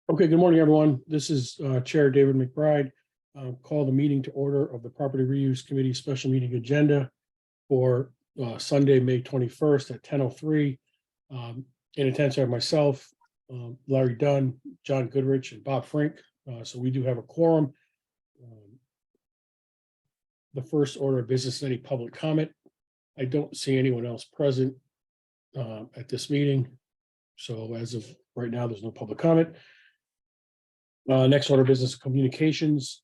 Okay, good morning, everyone. This is Chair David McBride. Call the meeting to order of the Property Reuse Committee Special Meeting Agenda for Sunday, May 21st at 10:03. In attendance are myself, Larry Dunn, John Goodrich, and Bob Frink. So we do have a quorum. The first order of business is any public comment. I don't see anyone else present at this meeting. So as of right now, there's no public comment. Next order of business, communications.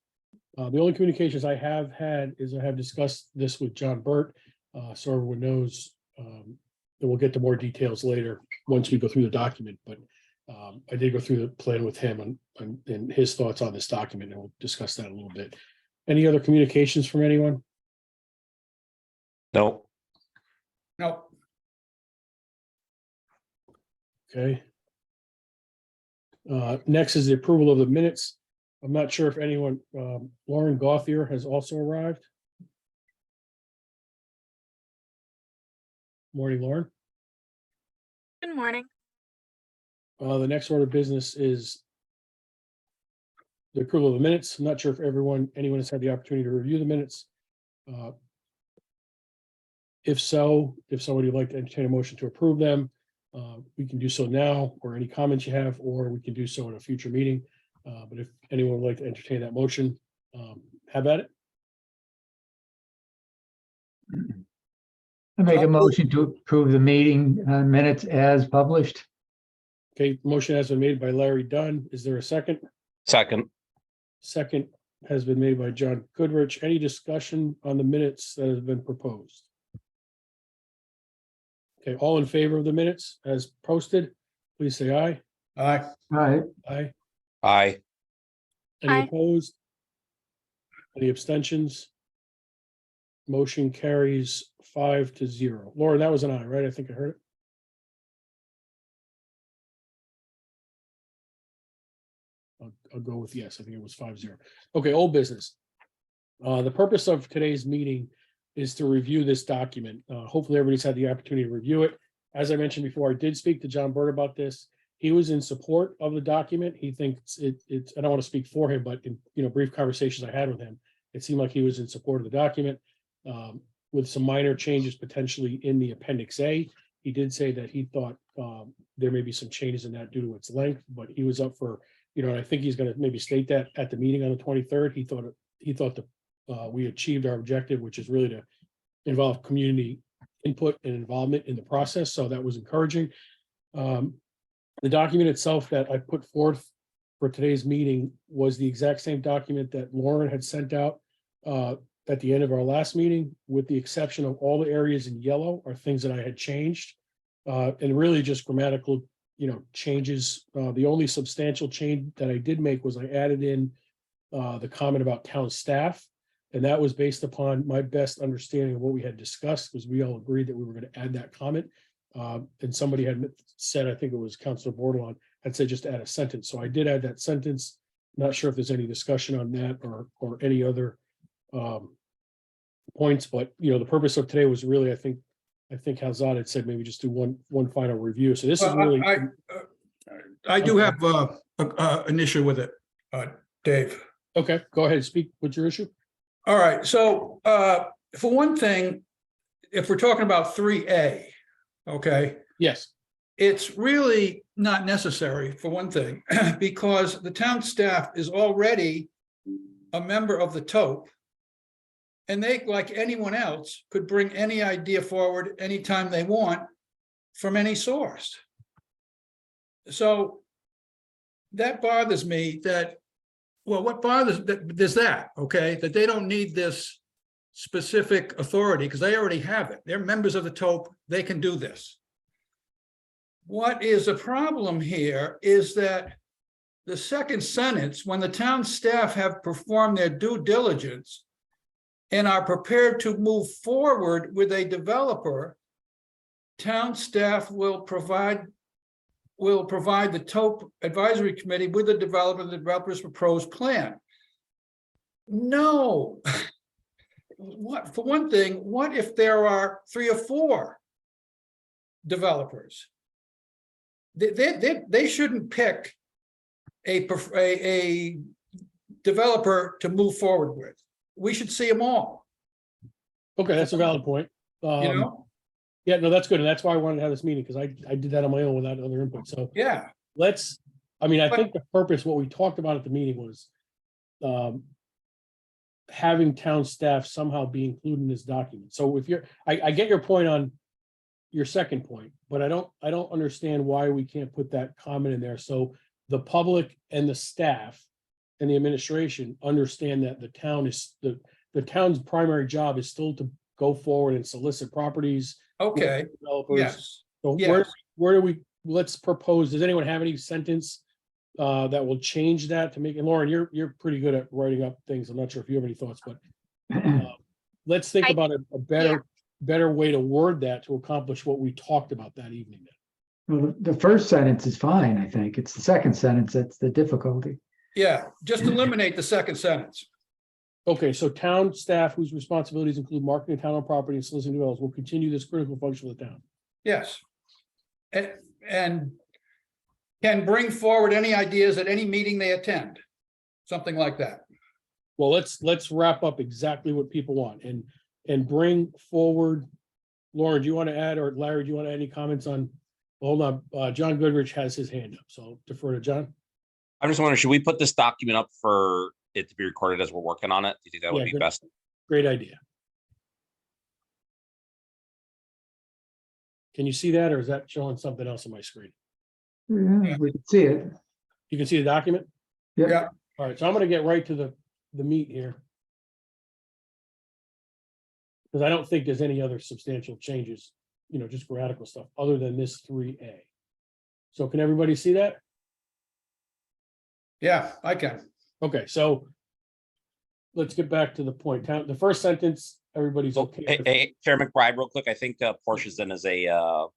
The only communications I have had is I have discussed this with John Burt, so everyone knows. And we'll get to more details later once we go through the document. But I did go through the plan with him and his thoughts on this document, and we'll discuss that a little bit. Any other communications from anyone? No. No. Okay. Next is the approval of the minutes. I'm not sure if anyone, Lauren Gothier has also arrived. Morning, Lauren. Good morning. The next order of business is the approval of the minutes. I'm not sure if anyone has had the opportunity to review the minutes. If so, if somebody would like to entertain a motion to approve them, we can do so now, or any comments you have, or we can do so in a future meeting. But if anyone would like to entertain that motion, have at it. I make a motion to approve the meeting minutes as published. Okay, motion has been made by Larry Dunn. Is there a second? Second. Second has been made by John Goodrich. Any discussion on the minutes that have been proposed? Okay, all in favor of the minutes as posted, please say aye. Aye. All right. Aye. Aye. Any Aye. opposed? Any abstentions? Motion carries 5-0. Laura, that was an aye, right? I think I heard it. I'll go with yes. I think it was 5-0. Okay, old business. The purpose of today's meeting is to review this document. Hopefully everybody's had the opportunity to review it. As I mentioned before, I did speak to John Burt about this. He was in support of the document. He thinks it's, I don't want to speak for him, but in brief conversations I had with him, it seemed like he was in support of the document with some minor changes potentially in the Appendix A. He did say that he thought there may be some changes in that due to its length, but he was up for, and I think he's going to maybe state that at the meeting on the 23rd. He thought that we achieved our objective, which is really to involve community input and involvement in the process. So that was encouraging. The document itself that I put forth for today's meeting was the exact same document that Lauren had sent out at the end of our last meeting, with the exception of all the areas in yellow are things that I had changed, and really just grammatical, changes. The only substantial change that I did make was I added in the comment about town staff. And that was based upon my best understanding of what we had discussed, because we all agreed that we were going to add that comment. And somebody had said, I think it was Councilor Bordelon, had said just add a sentence. So I did add that sentence. Not sure if there's any discussion on that or any other points, but the purpose of today was really, I think Hazad had said maybe just do one final review. So this is really. I do have an issue with it, Dave. Okay, go ahead. Speak. What's your issue? All right. So for one thing, if we're talking about 3A, okay, Yes. it's really not necessary for one thing, because the town staff is already a member of the TOP. And they, like anyone else, could bring any idea forward anytime they want from any source. So that bothers me that, well, what bothers, there's that, okay, that they don't need this specific authority because they already have it. They're members of the TOP, they can do this. What is a problem here is that the second sentence, when the town staff have performed their due diligence and are prepared to move forward with a developer, town staff will provide the TOP advisory committee with the developer's proposed plan. No. What, for one thing, what if there are 3 or 4 developers? They shouldn't pick a developer to move forward with. We should see them all, Okay, that's a valid point. you know? Yeah, no, that's good. And that's why I wanted to have this meeting, because I did that on my own without other input. So Yeah, I think the purpose, what we talked about at the meeting was having town staff somehow be included in this document. So if I get your point on your second point, but I don't understand why we can't put that comment in there. So the public and the staff and the administration understand that the town is, the town's primary job is still to go forward and solicit properties. okay, Developers. yes, So yes. where do we, let's propose, does anyone have any sentence that will change that to make, and Lauren, you're pretty good at writing up things. I'm not sure if you have any thoughts, but let's think about a better way to word that to accomplish what we talked about that evening. Well, the first sentence is fine, I think. It's the second sentence that's the difficulty. Yeah, just eliminate the second sentence. Okay, so town staff whose responsibilities include marketing town property and soliciting developers will continue this critical function of the town. Yes. And can bring forward any ideas at any meeting they attend, something like that. Well, let's wrap up exactly what people want and bring forward. Lauren, do you want to add, or Larry, do you want to add any comments on? Hold on, John Goodrich has his hand up, so I'll defer to John. I'm just wondering, should we put this document up for it to be recorded as we're working on it? Do you think that would be good. best? Great idea. Can you see that, or is that showing something else on my screen? Yeah, we can see it. You can see the document? Yeah, All right, so I'm gonna get right to the meat here. Because I don't think there's any other substantial changes, just grammatical stuff, other than this 3A. So can everybody see that? yeah, I can. Okay, so let's get back to the point. The first sentence, everybody's okay. with. Hey, Chair McBride, real quick, I think Portia's in as a not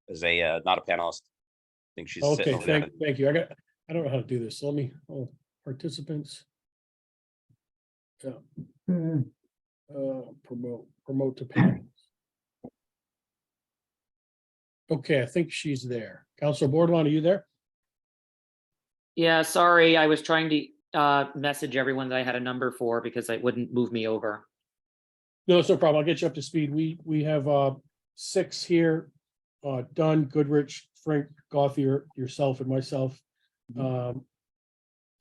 a panelist. I think she's sitting Okay, over there. thank you. I don't know how to do this. Let me, participants. Yeah, Mm, promote to panel. Okay, I think she's there. Councilor Bordelon, are you there? Yeah, sorry, I was trying to message everyone that I had a number for because it wouldn't move me over. No, it's no problem. I'll get you up to speed. We have 6 here. Dunn, Goodrich, Frank, Gothier, yourself, and myself.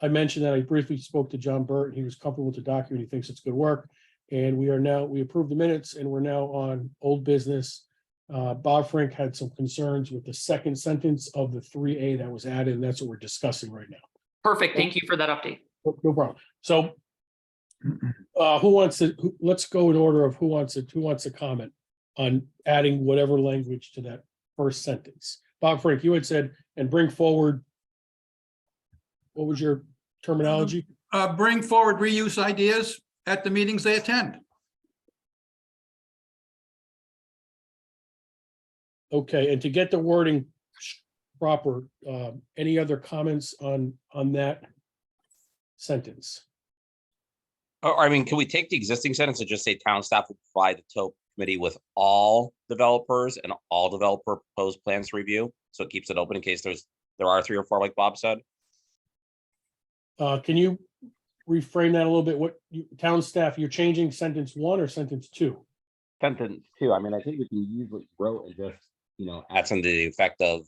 I mentioned that I briefly spoke to John Burt, and he was comfortable with the document. He thinks it's good work. And we approved the minutes, and we're now on old business. Bob Frank had some concerns with the second sentence of the 3A that was added, and that's what we're discussing right now. Perfect, thank you for that update. No problem. So let's go in order of who wants to comment on adding whatever language to that first sentence. Bob Frank, you had said, and bring forward, what was your terminology? Bring forward reuse ideas at the meetings they attend. Okay, and to get the wording proper, any other comments on that sentence? Or, I mean, can we take the existing sentence and just say town staff will provide the TOP committee with all developers and all developer proposed plans to review? So it keeps it open in case there are 3 or 4, like Bob said. Can you reframe that a little bit? Town staff, you're changing sentence 1 or sentence 2? Sentence 2. I mean, I think we can use what you wrote and just, add something to the effect of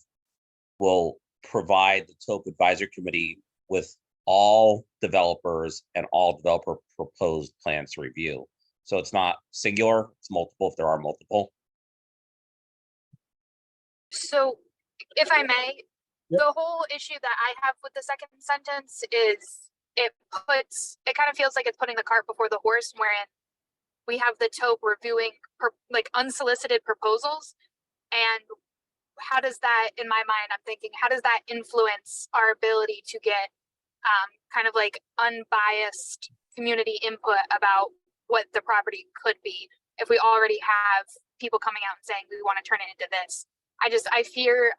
will provide the TOP advisory committee with all developers and all developer proposed plans to review. So it's not singular, it's multiple if there are multiple. So if I may, Yep. the whole issue that I have with the second sentence is it kind of feels like it's putting the cart before the horse, wherein we have the TOP reviewing unsolicited proposals. And how does that, in my mind, I'm thinking, how does that influence our ability to get kind of like unbiased community input about what the property could be if we already have people coming out and saying we want to turn it into this? I fear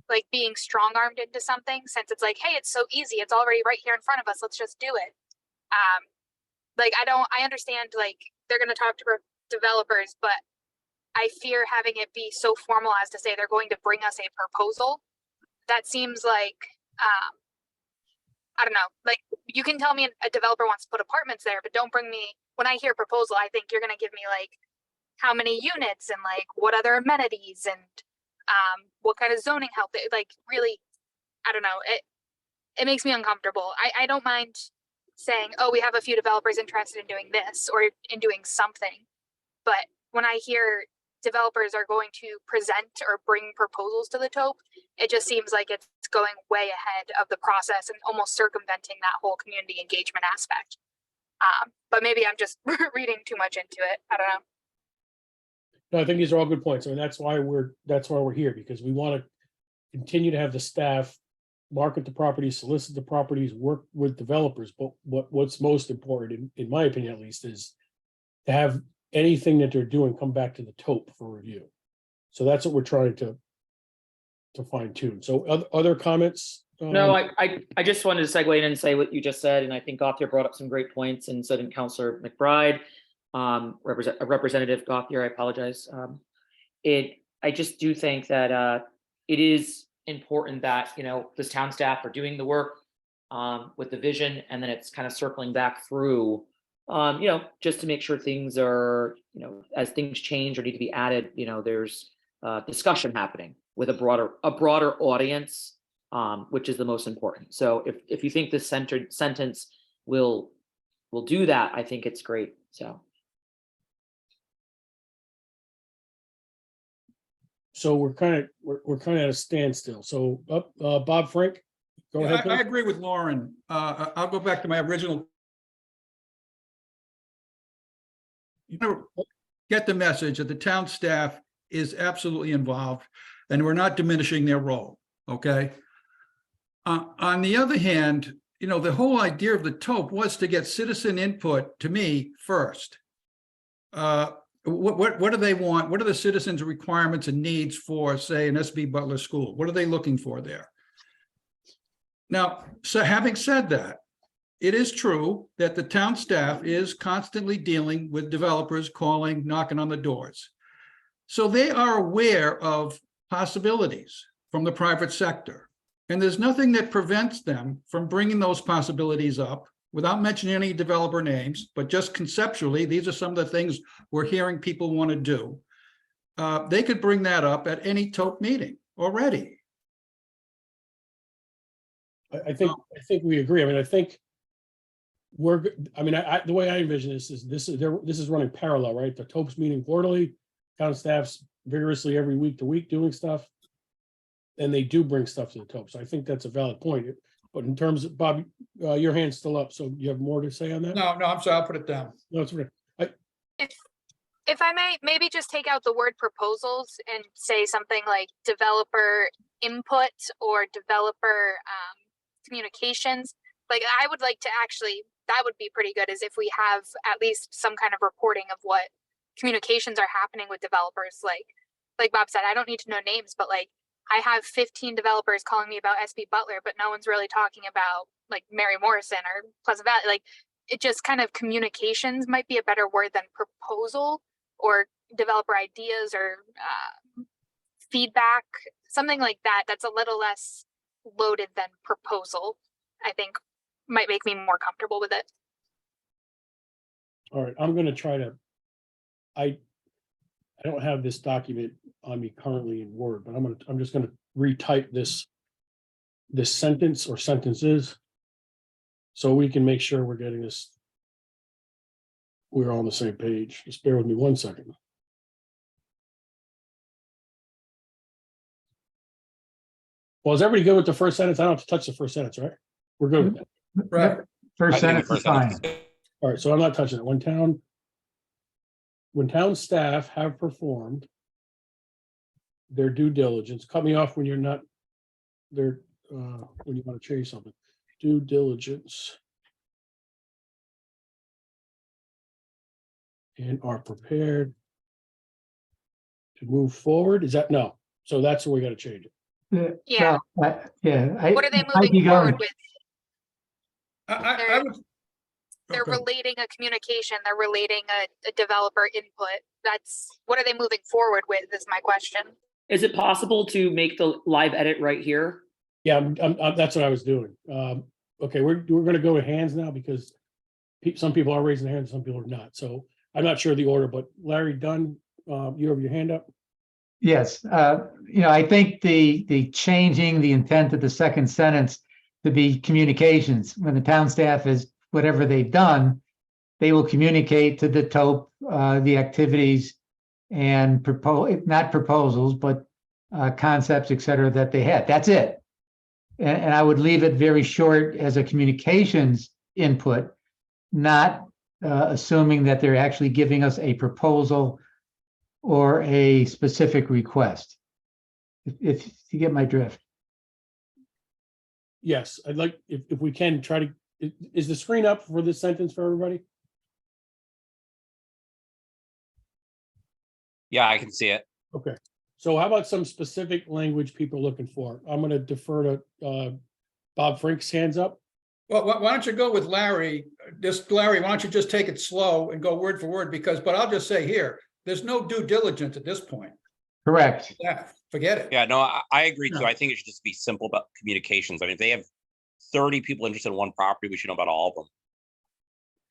like being strong-armed into something, since it's like, hey, it's so easy, it's already right here in front of us, let's just do it. I understand like they're going to talk to developers, but I fear having it be so formal as to say they're going to bring us a proposal. That seems like I don't know, like, you can tell me a developer wants to put apartments there, but don't bring me, when I hear proposal, I think you're gonna give me like how many units and like what other amenities and what kind of zoning help, like really, I don't know, it makes me uncomfortable. I don't mind saying, oh, we have a few developers interested in doing this or in doing something. But when I hear developers are going to present or bring proposals to the TOP, it just seems like it's going way ahead of the process and almost circumventing that whole community engagement aspect. But maybe I'm just reading too much into it. I don't know. No, I think these are all good points. I mean, that's why we're here, because we want to continue to have the staff market the properties, solicit the properties, work with developers. But what's most important, in my opinion at least, is to have anything that they're doing come back to the TOP for review. So that's what we're trying to fine tune. So other comments? No, I just wanted to segue in and say what you just said, and I think Gauthier brought up some great points, and so did Councilor McBride, Representative Gauthier, I apologize. I just do think that it is important that, you know, this town staff are doing the work with the vision, and then it's kind of circling back through, you know, just to make sure things are, you know, as things change or need to be added, you know, there's discussion happening with a broader audience, which is the most important. So if you think this sentence will do that, I think it's great. So we're kind of at a standstill. So Bob Frank, go ahead. I agree with Lauren. I'll go back to my original. Get the message that the town staff is absolutely involved and we're not diminishing their role, okay? On the other hand, you know, the whole idea of the TOP was to get citizen input, to me, first. What do they want? What are the citizens' requirements and needs for, say, an SB Butler school? What are they looking for there? Now, so having said that, it is true that the town staff is constantly dealing with developers calling, knocking on the doors. So they are aware of possibilities from the private sector. And there's nothing that prevents them from bringing those possibilities up without mentioning any developer names, but just conceptually, these are some of the things we're hearing people want to do. They could bring that up at any TOP meeting already. I think we agree. I mean, I think the way I envision this is running parallel, right? The TOP's meeting quarterly, town staff's vigorously every week to week doing stuff. And they do bring stuff to the TOP. So I think that's a valid point. But in terms of, Bob, your hand's still up. So you have more to say on that? No, I'm sorry, I'll put it down. No, it's okay. If I may, maybe just take out the word proposals and say something like developer input or developer communications. Like, I would like to actually, that would be pretty good, is if we have at least some kind of reporting of what communications are happening with developers. Like Bob said, I don't need to know names, but like, I have 15 developers calling me about SB Butler, but no one's really talking about like Mary Morrison or Pleasant Valley. Like, it just kind of, communications might be a better word than proposal, or developer ideas or feedback, something like that. That's a little less loaded than proposal, I think might make me more comfortable with it. All right, I'm going to try to, I don't have this document on me currently in Word, but I'm just going to retype this sentence or sentences so we can make sure we're getting this. We're all on the same page. Just bear with me 1 second. Well, is everybody good with the first sentence? I don't have to touch the first sentence, right? We're good with that. Right. First I think sentence the is first sentence fine. is good. All right, so I'm not touching it. When town staff have performed their due diligence, cut me off when you're not there, when you want to change something. Due diligence. And are prepared to move forward. Is that no? So that's where we got to change it. Yeah. Well, What are they I'd be moving forward going- with? I would. They're Okay. relating a communication, they're relating a developer input. That's, what are they moving forward with, is my question. Is it possible to make the live edit right here? Yeah, that's what I was doing. Okay, we're gonna go to hands now because some people are raising their hands, some people are not. So I'm not sure of the order, but Larry Dunn, you have your hand up? Yes, I think the changing the intent of the second sentence to be communications, when the town staff is, whatever they've done, they will communicate to the TOP, the activities and not proposals, but concepts, et cetera, that they had. That's it. And I would leave it very short as a communications input, not assuming that they're actually giving us a proposal or a specific request. If you get my drift. Yes, I'd like, if we can, try to, is the screen up for this sentence for everybody? Yeah, I can see it. Okay, so how about some specific language people are looking for? I'm gonna defer to Bob Frink's hands up. Well, why don't you go with Larry? Larry, why don't you just take it slow and go word for word? But I'll just say here, there's no due diligence at this point. Correct. Yeah, forget it. Yeah, no, I agree too. Yeah. I think it should just be simple about communications. I mean, if they have 30 people interested in one property, we should know about all of them.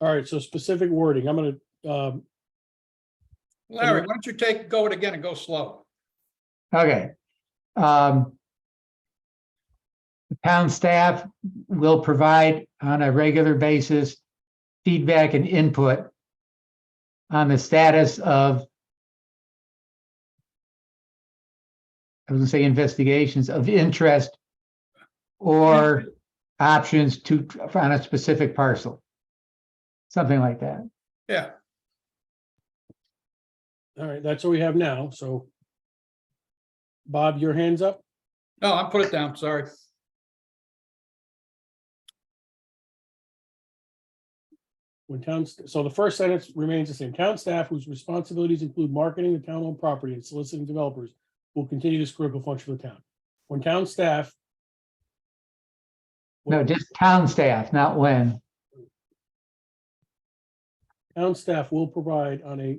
All right, so specific wording, I'm gonna, Larry, why don't you go it again and go slow? Okay. The town staff will provide on a regular basis feedback and input on the status of, I was gonna say investigations of interest or options on a specific parcel. Something like that. Yeah, all right, that's what we have now, so. Bob, your hands up? no, I'm put it down, sorry. So the first sentence remains the same. Town staff whose responsibilities include marketing the town-owned property and soliciting developers will continue this critical function of the town. When town staff. No, just town staff, not when. Town staff will provide on a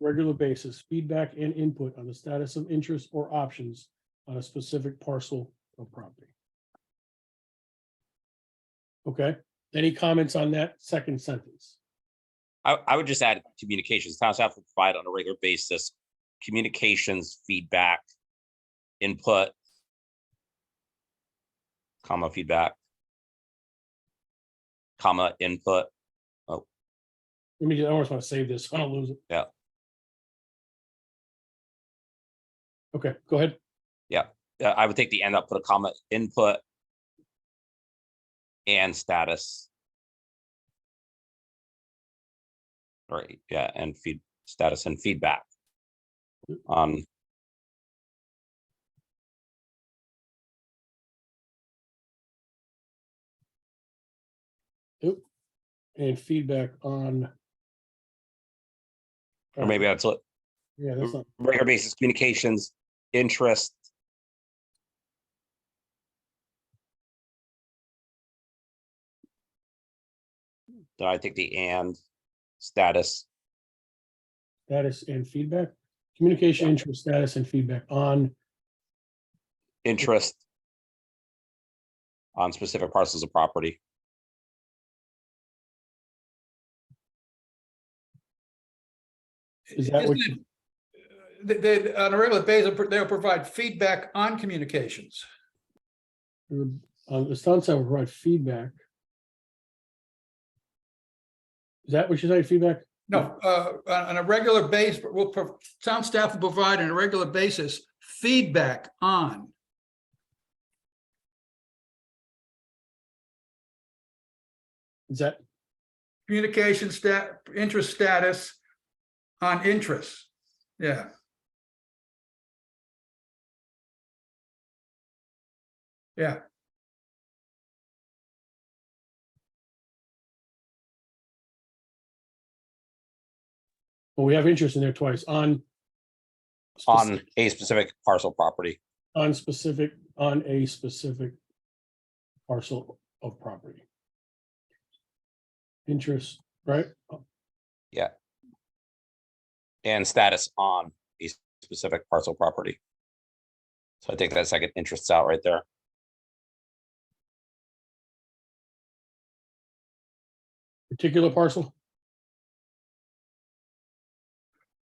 regular basis feedback and input on the status of interest or options on a specific parcel of property. Okay, any comments on that second sentence? I would just add communications. Town staff will provide on a regular basis communications, feedback, input, comma, feedback, comma, input. I almost want to save this, so I don't lose it. Yeah. Okay, go ahead. I would take the end up, put a comma, input and status. Right, yeah, and status and feedback on. And feedback on. Or maybe that's what Yeah, that's not, regular basis communications, interest. Then I think the and status. status and feedback, communication, interest, status and feedback on, Interest on specific parcels of property. is that what? Isn't it, on a regular basis, they'll provide feedback on communications. The town staff will provide feedback. Is that what you say, feedback? No, on a regular basis, town staff will provide on a regular basis feedback on. Is that, Communication interest status on interest. Yeah. Yeah. well, we have interest in there twice, on. On a specific parcel property. On a specific parcel of property. Interest, right? And status on a specific parcel property. So I take that second interests out right there. Particular parcel?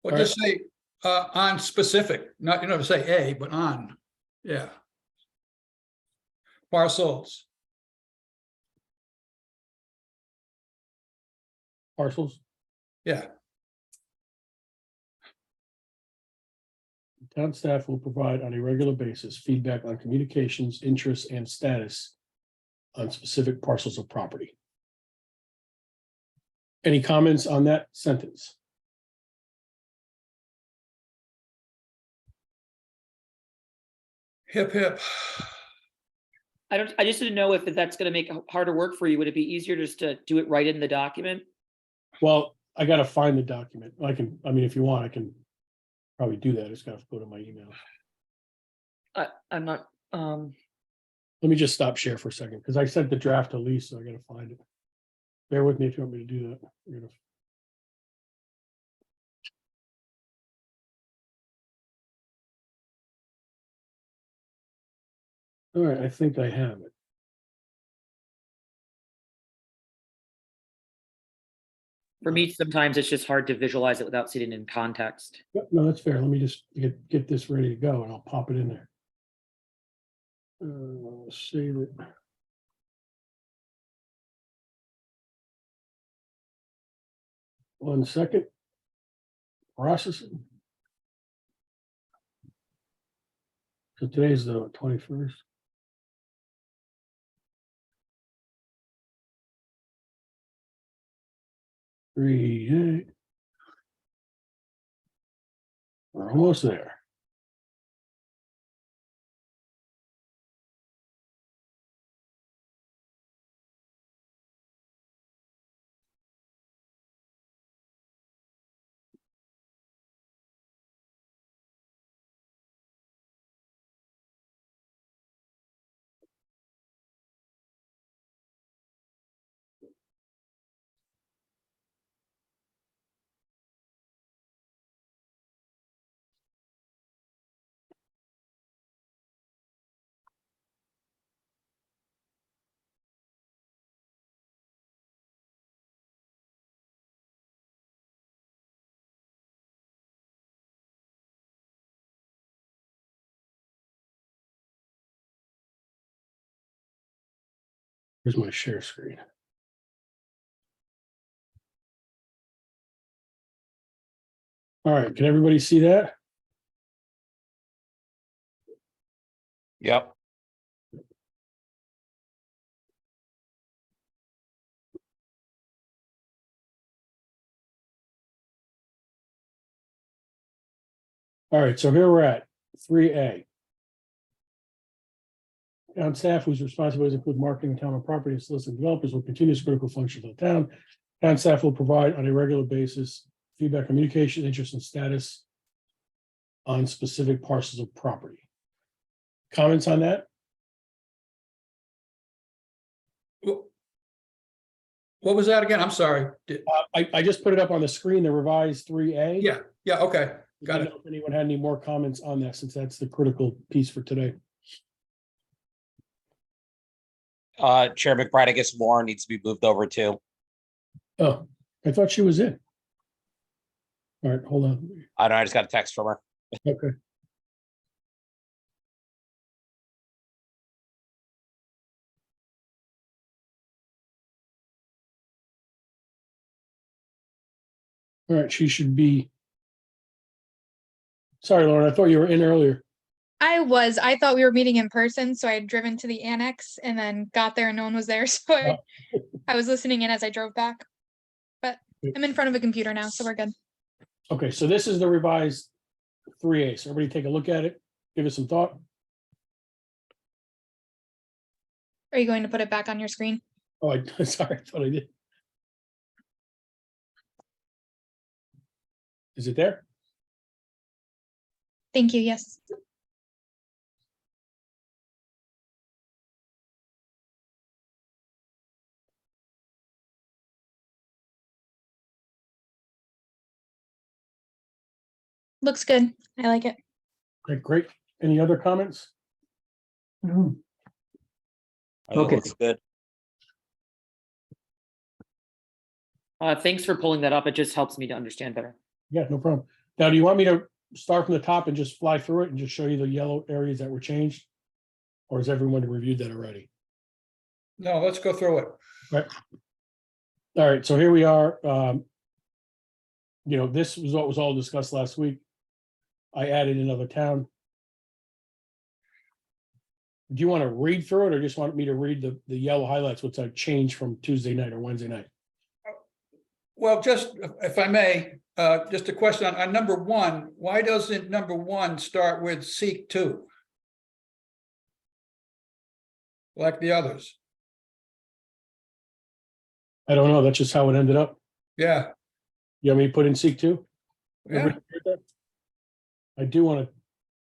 Or All just say, on specific, not, you know, say A, but on, yeah. Parcels, Parcels? yeah. Town staff will provide on a regular basis feedback on communications, interests, and status on specific parcels of property. Any comments on that sentence? Hip, hip. I just didn't know if that's gonna make harder work for you. Would it be easier just to do it right in the document? Well, I gotta find the document. I mean, if you want, I can probably do that. It's gotta go to my email. I'm not, Let me just stop share for a second, because I sent the draft to Lisa. I gotta find it. Bear with me if you want me to do that. We're gonna- All right, I think I have it. for me, sometimes it's just hard to visualize it without seeing it in context. Yep, no, that's fair. Let me just get this ready to go and I'll pop it in there. Save it. One second. Processing. So today's the 21st. We're almost there. Here's my share screen. All right, can everybody see that? Yep. All right, so here we're at 3A. Town staff whose responsibilities include marketing town and property and soliciting developers will continue this critical function for the town. Town staff will provide on a regular basis feedback, communication, interest, and status on specific parcels of property. Comments on that? What was that again? I'm sorry. I just put it up on the screen, the revised 3A. Yeah, okay, got Didn't it. know if anyone had any more comments on that, since that's the critical piece for today. Chair McBride, I guess Lauren needs to be moved over too. Oh, I thought she was in. All right, hold on. I don't know, I just got a text from her. Okay. All right, she should be. Sorry, Lauren, I thought you were in earlier. I thought we were meeting in person, so I had driven to the annex and then got there and no one was there. So I was listening in as I drove back. But I'm in front of a computer now, so we're good. Okay, so this is the revised 3A. So everybody take a look at it, give it some thought. Are you going to put it back on your screen? Oh, sorry, I thought I did. Is it there? Thank you. Yes. Looks good. I like it. Okay, great. Any other comments? Mhm. I think it Okay. looks good. Thanks for pulling that up. It just helps me to understand better. Yeah, no problem. Now, do you want me to start from the top and just fly through it and just show you the yellow areas that were changed? Or has everyone reviewed that already? No, let's go through it. Right. All right, so here we are. This was what was all discussed last week. I added another town. Do you want to read through it or just want me to read the yellow highlights, what's a change from Tuesday night or Wednesday night? Well, just if I may, just a question on number one, why doesn't number one start with seek two? Like the others? I don't know. That's just how it ended up. Yeah, You want me to put in seek two? yeah, Everybody heard that? I do want to,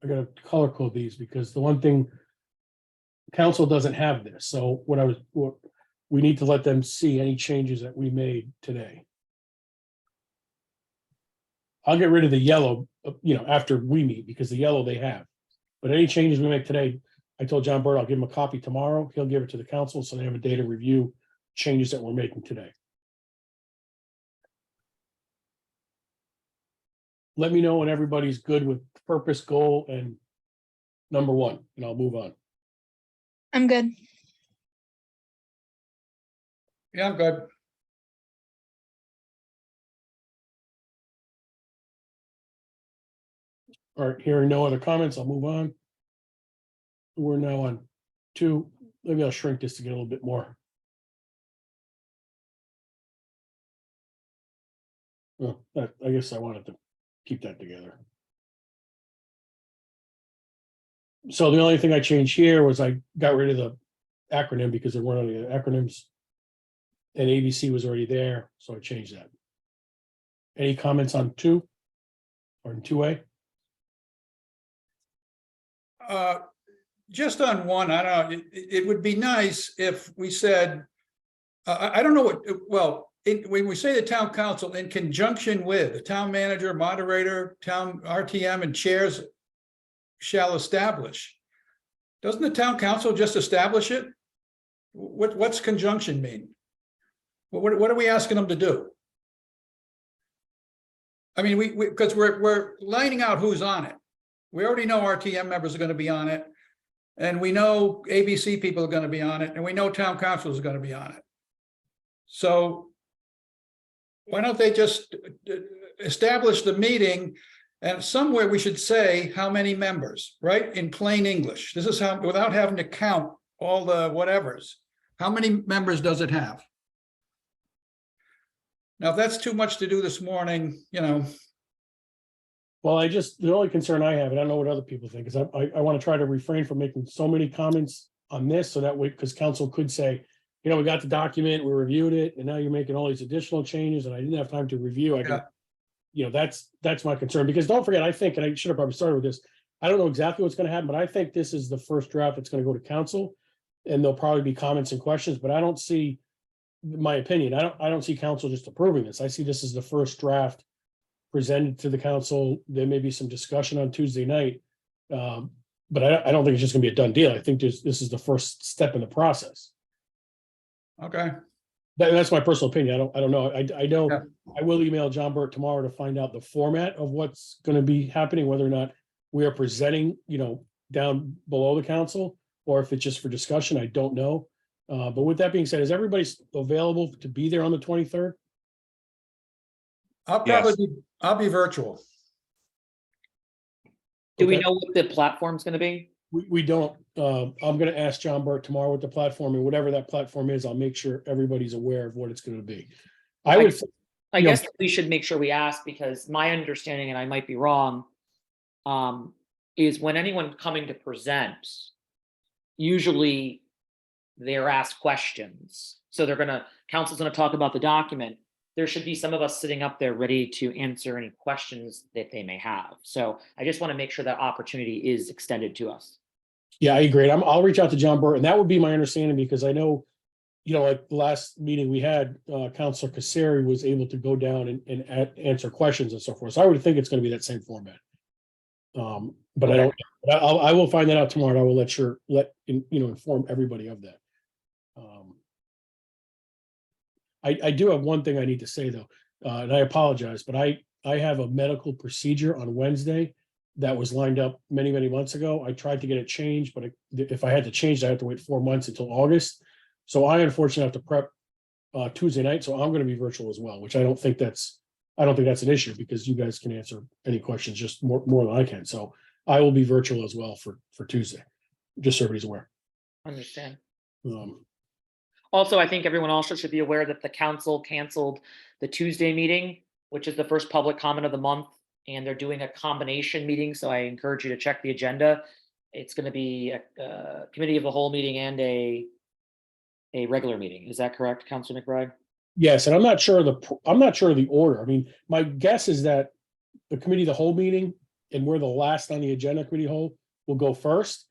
I gotta color code these because the one thing, council doesn't have this, so what we need to let them see any changes that we made today. I'll get rid of the yellow, after we meet, because the yellow they have. But any changes we make today, I told John Burt, I'll give him a copy tomorrow. He'll give it to the council, so they have a day to review changes that we're making today. Let me know when everybody's good with purpose, goal, and number one, and I'll move on. I'm good. yeah, I'm good. All right, hearing no other comments, I'll move on. We're now on two. Maybe I'll shrink this to get a little bit more. Well, I guess I wanted to keep that together. So the only thing I changed here was I got rid of the acronym because there weren't any acronyms. And ABC was already there, so I changed that. Any comments on two? Or in 2A? Just on one, I don't know, it would be nice if we said, I don't know what, well, when we say the town council, in conjunction with the town manager, moderator, town RTM and chairs shall establish. Doesn't the town council just establish it? What's conjunction mean? What are we asking them to do? I mean, because we're lining out who's on it. We already know RTM members are going to be on it. And we know ABC people are going to be on it. And we know town council is going to be on it. So why don't they just establish the meeting, and somewhere we should say how many members, right? In plain English. This is how, without having to count all the whatevers. How many members does it have? Now, if that's too much to do this morning, Well, the only concern I have, and I don't know what other people think, is I want to try to refrain from making so many comments on this, so that way, because council could say, we got the document, we reviewed it, and now you're making all these additional changes, and I didn't have time to review. That's my concern, because don't forget, I think, and I should have probably started with this, I don't know exactly what's going to happen, but I think this is the first draft that's going to go to council, and there'll probably be comments and questions, but I don't see, my opinion, I don't see council just approving this. I see this as the first draft presented to the council. There may be some discussion on Tuesday night, but I don't think it's just gonna be a done deal. I think this is the first step in the process. okay. That's my personal opinion. I don't know. I know Yeah. I will email John Burt tomorrow to find out the format of what's gonna be happening, whether or not we are presenting, down below the council, or if it's just for discussion. I don't know. But with that being said, is everybody available to be there on the 23rd? I'll be virtual. Do we Okay. know what the platform's gonna be? We don't. I'm gonna ask John Burt tomorrow what the platform, and whatever that platform is, I'll make sure everybody's aware of what it's gonna be. I would, I you know- guess we should make sure we ask, because my understanding, and I might be wrong, is when anyone coming to present, usually they're asked questions. So council's gonna talk about the document. There should be some of us sitting up there ready to answer any questions that they may have. So I just want to make sure that opportunity is extended to us. yeah, I agree. I'll reach out to John Burt, and that would be my understanding, because I know, like the last meeting we had, Councilor Casari was able to go down and answer questions and so forth. So I would think it's gonna be that same format. But I don't, I will find that out tomorrow, and I will inform everybody of that. I do have one thing I need to say though, and I apologize, but I have a medical procedure on Wednesday that was lined up many, many months ago. I tried to get it changed, but if I had to change, I have to wait 4 months until August. So I unfortunately have to prep Tuesday night, so I'm going to be virtual as well, which I don't think that's an issue because you guys can answer any questions just more than I can. So I will be virtual as well for Tuesday, just so everybody's aware. Understand. Um, Also, I think everyone also should be aware that the council canceled the Tuesday meeting, which is the first public comment of the month, and they're doing a combination meeting, so I encourage you to check the agenda. It's going to be a committee of the whole meeting and a regular meeting. Is that correct, Councilor McBride? Yes, and I'm not sure of the order. I mean, my guess is that the committee, of the whole meeting, and we're the last on the agenda, committee whole, will go first.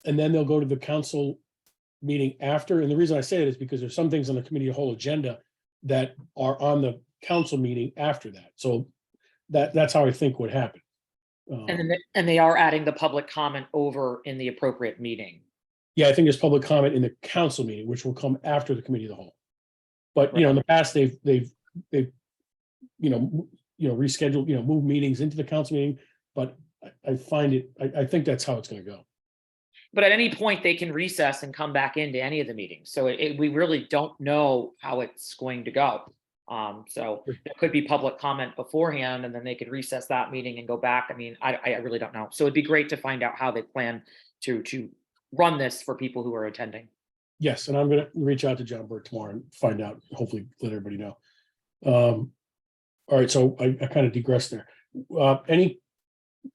And then they'll go to the council meeting after. And the reason I say that is because there's some things on the committee of the whole agenda that are on the council meeting after that. So that's how I think would happen. And they are adding the public comment over in the appropriate meeting. Yeah, I think there's public comment in the council meeting, which will come after the committee of the whole. But, in the past, they've rescheduled, moved meetings into the council meeting, but I think that's how it's going to go. But at any point, they can recess and come back into any of the meetings. So we really don't know how it's going to go. So there could be public comment beforehand, and then they could recess that meeting and go back. I mean, I really don't know. So it'd be great to find out how they plan to run this for people who are attending. Yes, and I'm going to reach out to John Burke tomorrow and find out, hopefully let everybody know. All right, so I kind of digressed there. Any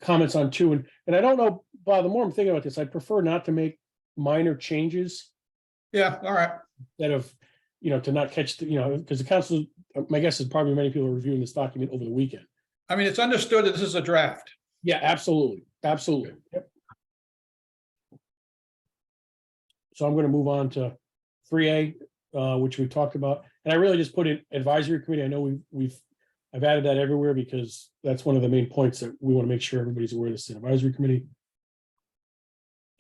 comments on 2? And I don't know, Bob, the more I'm thinking about this, I'd prefer not to make minor changes Yeah, all right. instead of, to not catch because the council, my guess is probably many people are reviewing this document over the weekend. I mean, it's understood that this is a draft. Yeah, absolutely. Absolutely. Yep. So I'm going to move on to 3A, which we talked about. And I really just put in advisory committee. I know I've added that everywhere because that's one of the main points that we want to make sure everybody's aware of this advisory committee.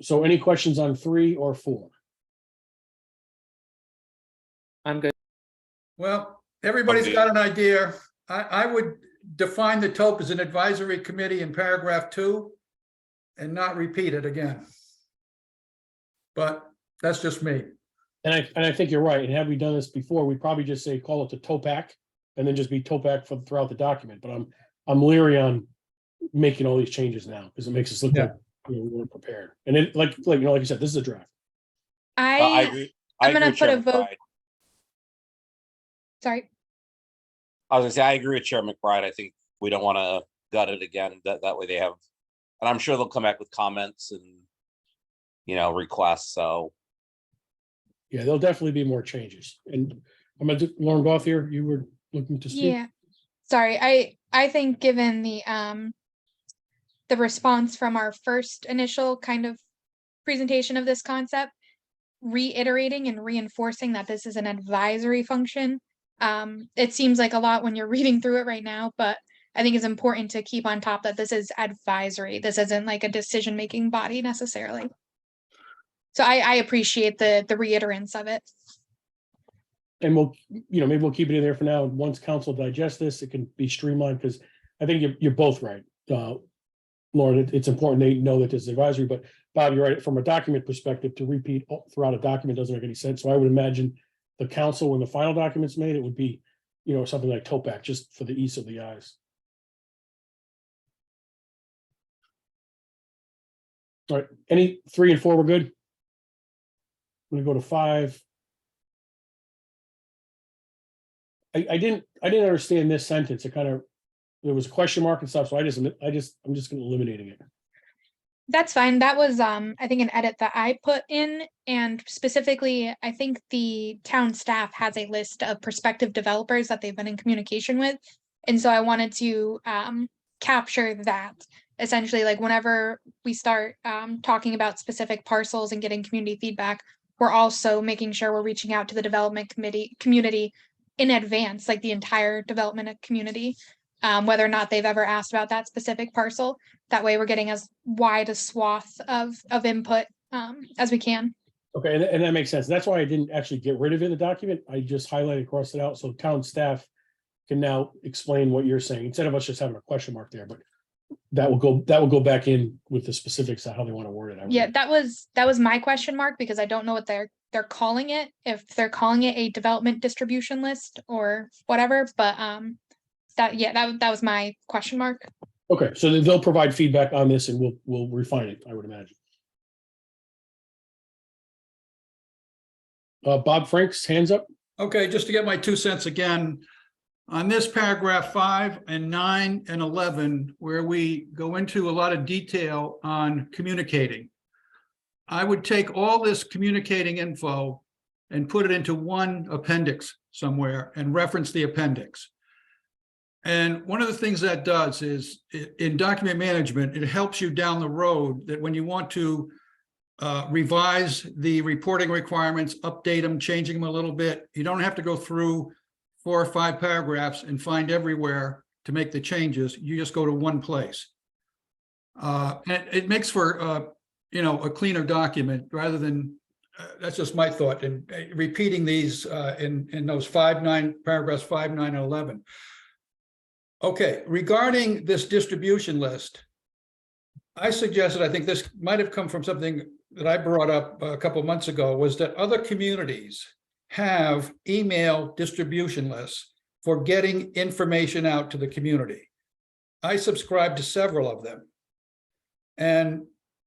So any questions on 3 or 4? I'm good. Well, everybody's Okay. got an idea. I would define the TOP as an advisory committee in paragraph 2 and not repeat it again. But that's just me. And I think you're right. And had we done this before, we'd probably just say, call it the TOPAC and then just be TOPAC throughout the document. But I'm leery on making all these changes now because it makes us look like we weren't prepared. And it like you said, this is a draft. I agree. I I'm gonna agree with put a Chair vote. McBride. Sorry. I was gonna say, I agree with Chair McBride. I think we don't want to gut it again. That way they have, and I'm sure they'll come back with comments and, requests. So Yeah, there'll definitely be more changes. And I'm going to Lauren Gauthier, you were looking to speak. Yeah. Sorry. I think given the response from our first initial kind of presentation of this concept, reiterating and reinforcing that this is an advisory function. It seems like a lot when you're reading through it right now, but I think it's important to keep on top that this is advisory. This isn't like a decision-making body necessarily. So I appreciate the reiterance of it. And maybe we'll keep it in there for now. Once council digests this, it can be streamlined because I think you're both right. Lauren, it's important they know that this is advisory, but Bob, you're right. From a document perspective, to repeat throughout a document doesn't make any sense. So I would imagine the council, when the final document's made, it would be, something like TOPAC, just for the ease of the eyes. All right, any 3 and 4 we're good? I'm gonna go to 5. I didn't understand this sentence. It there was a question mark and stuff, so I'm just eliminating it. That's fine. That was I think an edit that I put in, and specifically I think the town staff has a list of prospective developers that they've been in communication with. And so I wanted to capture that essentially, like whenever we start talking about specific parcels and getting community feedback, we're also making sure we're reaching out to the development community in advance, like the entire development community, whether or not they've ever asked about that specific parcel. That way we're getting as wide a swath of input as we can. Okay, and that makes sense. That's why I didn't actually get rid of it in the document. I just highlighted, crossed it out, so town staff can now explain what you're saying, instead of us just having a question mark there, but that will go back in with the specifics of how they want to word it. Yeah, that was my question mark, because I don't know what they're calling it, if they're calling it a development distribution list or whatever, but that was my question mark. Okay, so then they'll provide feedback on this and we'll refine it, I would imagine. Bob Frank's hands up. Okay, just to get my 2 cents again, on this paragraph 5 and 9 and 11, where we go into a lot of detail on communicating. I would take all this communicating info and put it into one appendix somewhere and reference the appendix. And one of the things that does is in document management, it helps you down the road that when you want to revise the reporting requirements, update them, changing them a little bit, you don't have to go through 4 or 5 paragraphs and find everywhere to make the changes. You just go to one place. And it makes for a cleaner document rather than that's just my thought, and repeating these in those paragraphs 5, 9, and 11. Okay, regarding this distribution list, I suggested, I think this might have come from something that I brought up a couple of months ago, was that other communities have email distribution lists for getting information out to the community. I subscribe to several of them. And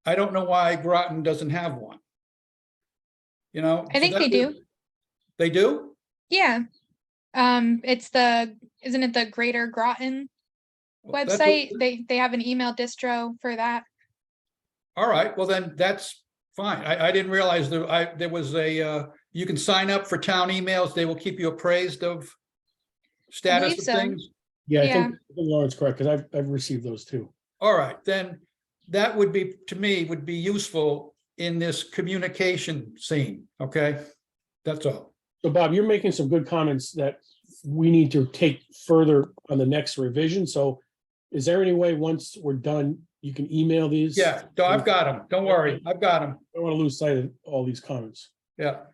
I don't know why Groton doesn't have one. I think they do. They do? Yeah. Isn't it the Greater Groton Well, that's what- website? They have an email distro for that. All right, well then that's fine. I didn't realize there was you can sign up for town emails. They will keep you appraised of status believe of so. things. Yeah, I Yeah. think Lauren's correct, because I've received those too. All right, then that would be, to me, would be useful in this communication scene, okay? That's all. So Bob, you're making some good comments that we need to take further on the next revision. So is there any way, once we're done, you can email these? Yeah, no, I've got them. Don't worry, I've got them. I don't want to lose sight of all these comments. Yeah.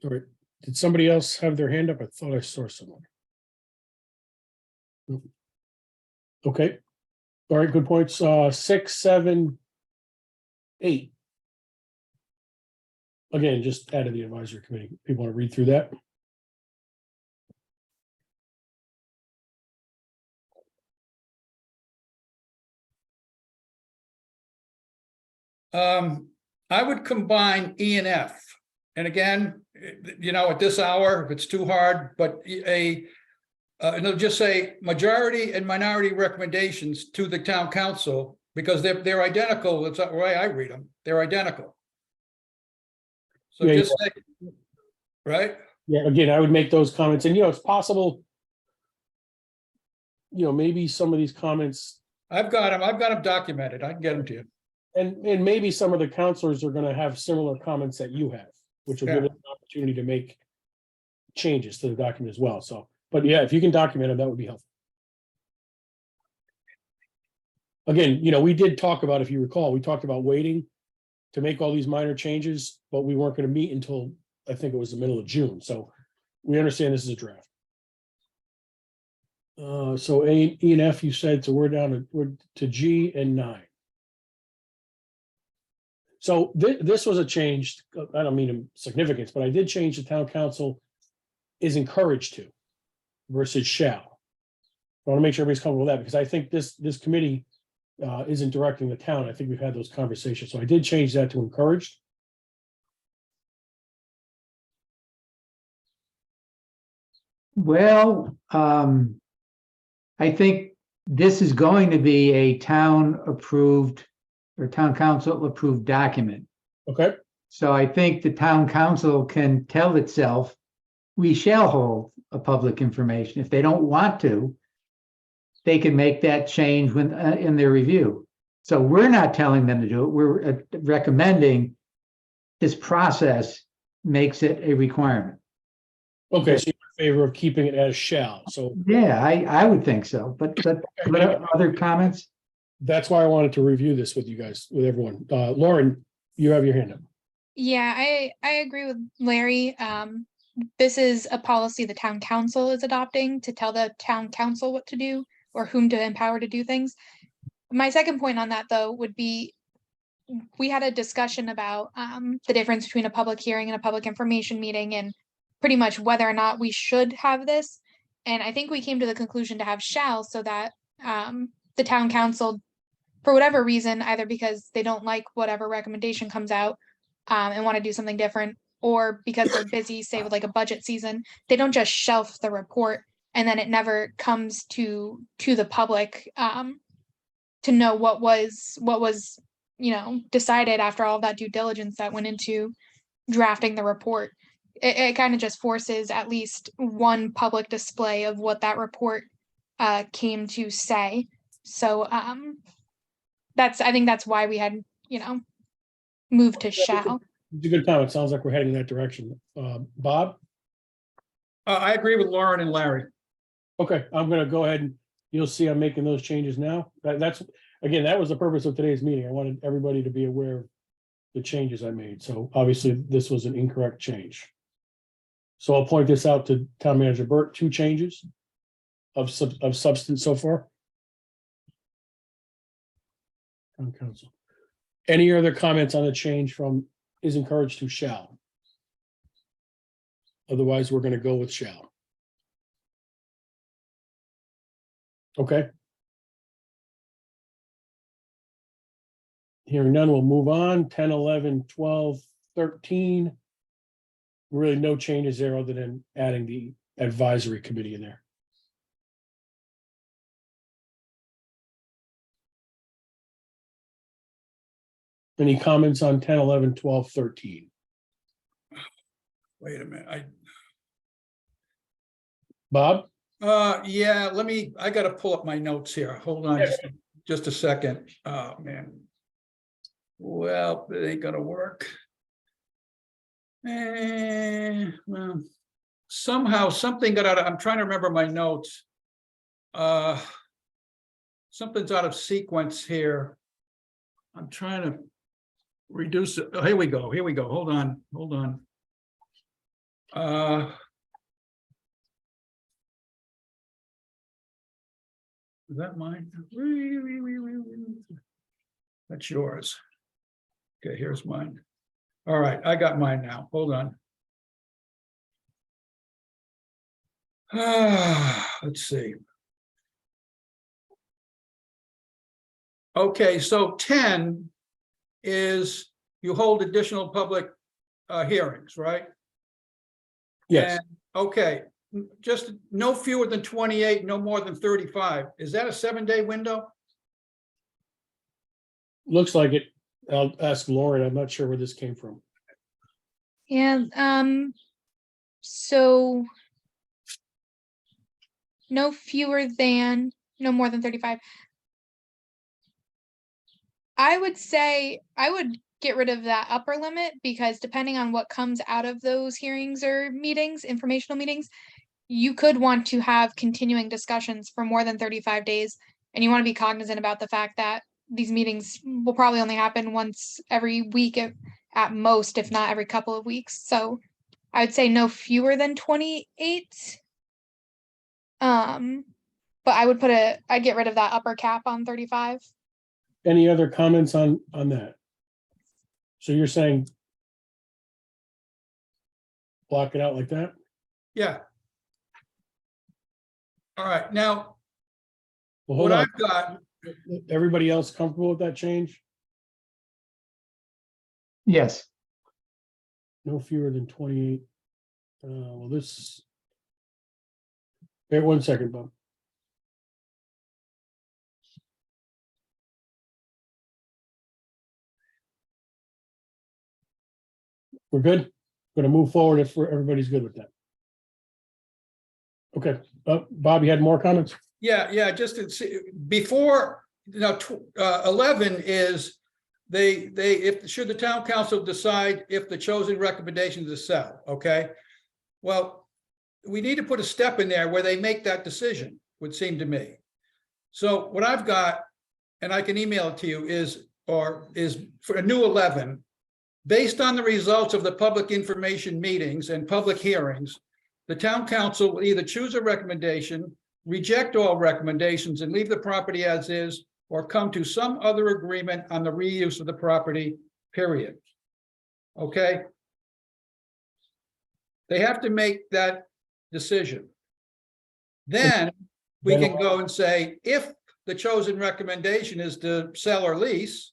All right. Did somebody else have their hand up? I thought I saw someone. Nope. Okay. All right, good points. 6, 7, 8. Again, just added the advisory committee. People want to read through that? I would combine E and F. And again, at this hour, if it's too hard, but it'll just say majority and minority recommendations to the town council, because they're identical. That's the way I read them. They're identical. So Yeah, just say, right? Yeah, again, I would make those comments, and it's possible. Maybe some of these comments, I've got them documented. I can get them to you. and maybe some of the counselors are going to have similar comments that you have, which will give Yeah. us an opportunity to make changes to the document as well. So, but yeah, if you can document it, that would be helpful. Again, we did talk about, if you recall, we talked about waiting to make all these minor changes, but we weren't going to meet until, I think it was the middle of June. So we understand this is a draft. So E and F, you said, so we're to G and 9. So this was a change. I don't mean in significance, but I did change the town council is encouraged to versus shall. I want to make sure everybody's comfortable with that, because I think this committee isn't directing the town. I think we've had those conversations. So I did change that to encouraged. Well, I think this is going to be a town approved or town council approved document. Okay, So I think the town council can tell itself, we shall hold a public information. If they don't want to, they can make that change when in their review. So we're not telling them to do it. We're recommending this process makes it a requirement. okay, so you're in favor of keeping it as shall. So Yeah, I would think so. But what other comments? that's why I wanted to review this with you guys, with everyone. Lauren, You have your hand up. Yeah, I agree with Larry. This is a policy the town council is adopting to tell the town council what to do or whom to empower to do things. My second point on that, though, would be we had a discussion about the difference between a public hearing and a public information meeting and pretty much whether or not we should have this. And I think we came to the conclusion to have shall so that the town council, for whatever reason, either because they don't like whatever recommendation comes out and want to do something different, or because they're busy, say with like a budget season, they don't just shelf the report and then it never comes to the public to know what was decided after all that due diligence that went into drafting the report. It kind of just forces at least one public display of what that report came to say. So I think that's why we had moved to shall. It's a good comment. Sounds like we're heading in that direction. Bob? I agree with Lauren and Larry. Okay, I'm gonna go ahead and you'll see I'm making those changes now. That's, again, that was the purpose of today's meeting. I wanted everybody to be aware of the changes I made. So obviously this was an incorrect change. So I'll point this out to Town Manager Burt, 2 changes of substance so far. Town Council. Any other comments on the change from is encouraged to shall? Otherwise, we're gonna go with shall. Okay. Hearing none, we'll move on. 10, 11, 12, 13. Really no changes there other than adding the advisory committee in there. Any comments on 10, 11, 12, 13? Wait a minute. Bob? Yeah, I gotta pull up my notes here. Hold on Yeah. just a second. Oh, man. Well, it ain't gonna work. Well, somehow something got out of, I'm trying to remember my notes. Something's out of sequence here. I'm trying to reduce it. Oh, here we go. Hold on. Is that mine? That's yours. Okay, here's mine. All right, I got mine now. Hold on. Let's see. Okay, so 10 is you hold additional public hearings, right? Yes, And, okay, just no fewer than 28, no more than 35. Is that a 7-day window? looks like it. I'll ask Lauren. I'm not sure where this came from. Yeah, so no more than 35. I would say I would get rid of that upper limit because depending on what comes out of those hearings or meetings, informational meetings, you could want to have continuing discussions for more than 35 days. And you want to be cognizant about the fact that these meetings will probably only happen once every week at most, if not every couple of weeks. So I would say no fewer than 28. But I'd get rid of that upper cap on 35. Any other comments on that? So you're saying block it out like that? Yeah. All right, now, Well, what hold on. I've got, Everybody else comfortable with that change? Yes. No fewer than 28. Well, this. Wait 1 second, Bob. We're good. Going to move forward if everybody's good with that. Okay, Bob, you had more comments? yeah, just to see, before, 11 is should the town council decide if the chosen recommendation is a sell, okay? Well, we need to put a step in there where they make that decision, would seem to me. So what I've got, and I can email it to you, is for a new 11, Based on the results of the public information meetings and public hearings, the town council will either choose a recommendation, reject all recommendations and leave the property as is, or come to some other agreement on the reuse of the property, period. Okay? They have to make that decision. Then we can go and say, if the chosen recommendation is to sell or lease,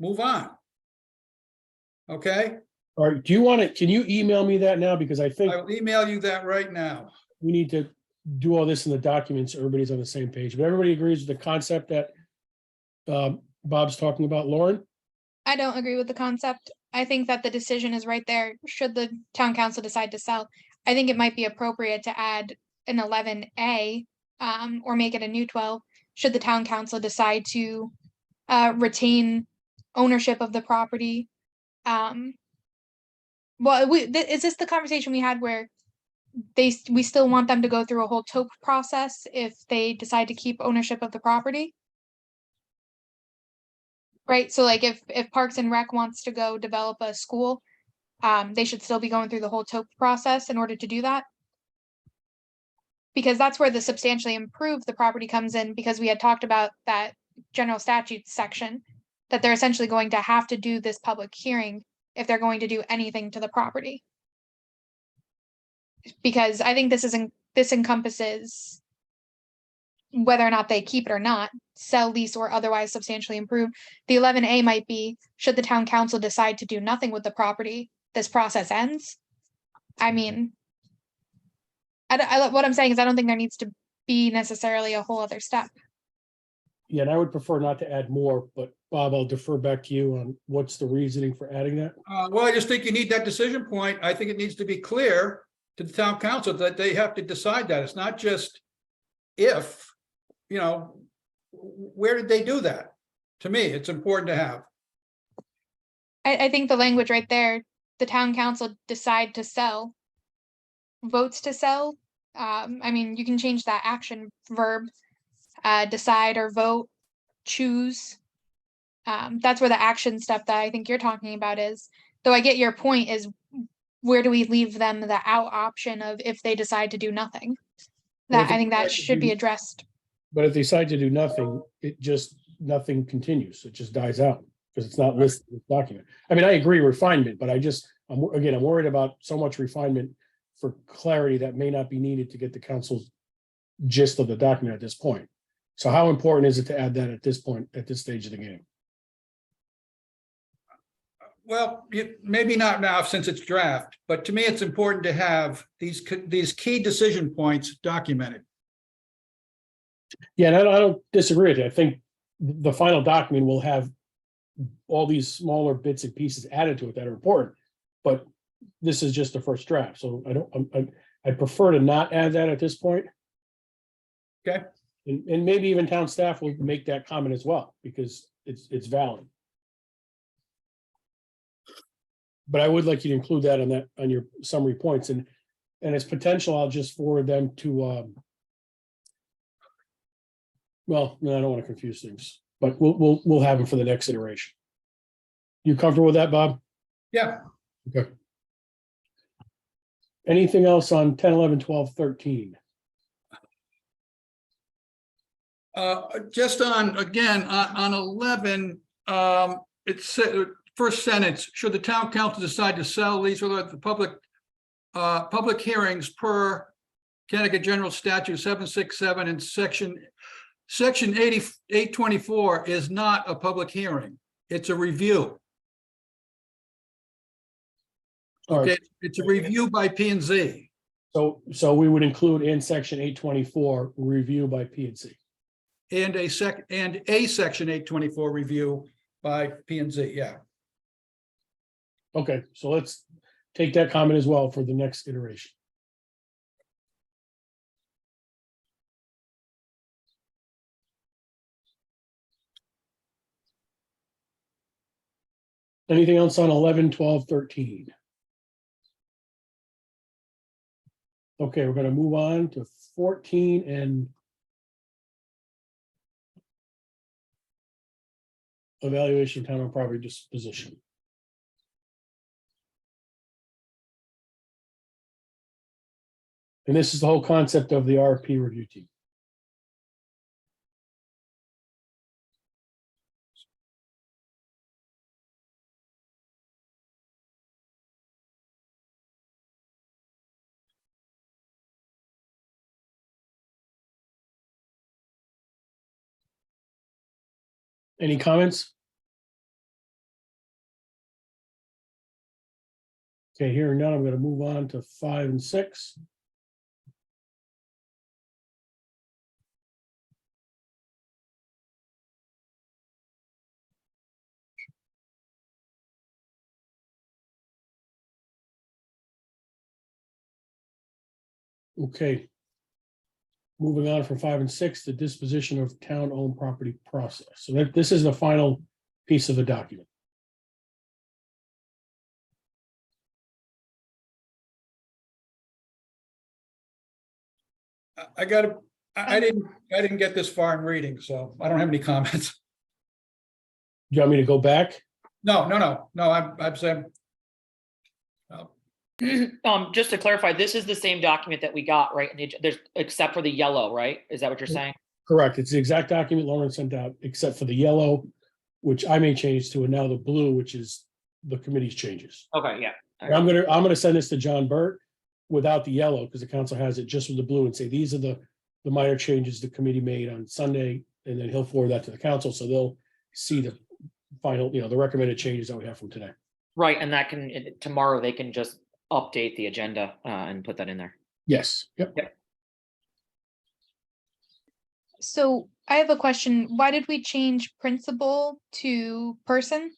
move on. Okay, All right, do you want to, can you email me that now? Because I think I will email you that right now. we need to do all this in the documents, so everybody's on the same page, but everybody agrees with the concept that Bob's talking about, Lauren? I don't agree with the concept. I think that the decision is right there. Should the town council decide to sell, I think it might be appropriate to add an 11A, or make it a new 12, should the town council decide to retain ownership of the property. Well, is this the conversation we had where we still want them to go through a whole TOP process if they decide to keep ownership of the property? Right, so like if Parks and Rec wants to go develop a school, they should still be going through the whole TOP process in order to do that. Because that's where the substantially improved the property comes in, because we had talked about that general statutes section, that they're essentially going to have to do this public hearing if they're going to do anything to the property. Because I think this encompasses whether or not they keep it or not, sell, lease, or otherwise substantially improve. The 11A might be, should the town council decide to do nothing with the property, this process ends. I mean, what I'm saying is I don't think there needs to be necessarily a whole other step. Yeah, and I would prefer not to add more, but Bob, I'll defer back to you on what's the reasoning for adding that? Well, I just think you need that decision point. I think it needs to be clear to the town council that they have to decide that. It's not just if, you know, where did they do that? To me, it's important to have. I think the language right there, the town council decide to sell, votes to sell. I mean, you can change that action verb, decide or vote, choose. That's where the action step that I think you're talking about is. Though I get your point is, where do we leave them the out option of if they decide to do nothing? That I think that should be addressed. But if they decide to do nothing, nothing continues. It just dies out because it's not listed in the document. I mean, I agree refinement, but I'm worried about so much refinement for clarity that may not be needed to get the council's gist of the document at this point. So how important is it to add that at this point, at this stage of the game? Well, maybe not now since it's draft, but to me, it's important to have these key decision points documented. Yeah, and I don't disagree with you. I think the final document will have all these smaller bits and pieces added to it that are important, but this is just the first draft. So I prefer to not add that at this point. Okay. And maybe even town staff will make that comment as well, because it's valid. But I would like you to include that on your summary points, and its potential, I'll just forward them to well, no, I don't want to confuse things, but we'll have them for the next iteration. You comfortable with that, Bob? Yeah. Okay. Anything else on 10, 11, 12, 13? Just on 11, it's first sentence, should the town council decide to sell, lease, or let the public hearings per Connecticut General Statute 767 and Section 8824 is not a public hearing. It's a review. All right. Okay, it's a review by P&Z. So we would include in section 824 review by P&Z. And a section 824 review by P&Z, yeah. Okay, so let's take that comment as well for the next iteration. Anything else on 11, 12, 13? Okay, we're going to move on to 14 and evaluation of town and property disposition. And this is the whole concept of the RFP review team. Any comments? Okay, hearing none, I'm going to move on to 5 and 6. Okay. Moving on from 5 and 6, the disposition of town-owned property process. So this is the final piece of the document. I didn't get this far in reading, so I don't have any comments. Do you want me to go back? No, I'm saying. Just to clarify, this is the same document that we got, right? And there's, except for the yellow, right? Is that what you're saying? Correct. It's the exact document Lauren sent out, except for the yellow, which I may change to, and now the blue, which is the committee's changes. Okay, yeah. I'm gonna send this to John Burt without the yellow, because the council has it just with the blue, and say, these are the minor changes the committee made on Sunday, and then he'll forward that to the council, so they'll see the final, the recommended changes that we have from today. Right, and that can, tomorrow they can just update the agenda and put that in there. Yes, yep. So I have a question. Why did we change principal to person?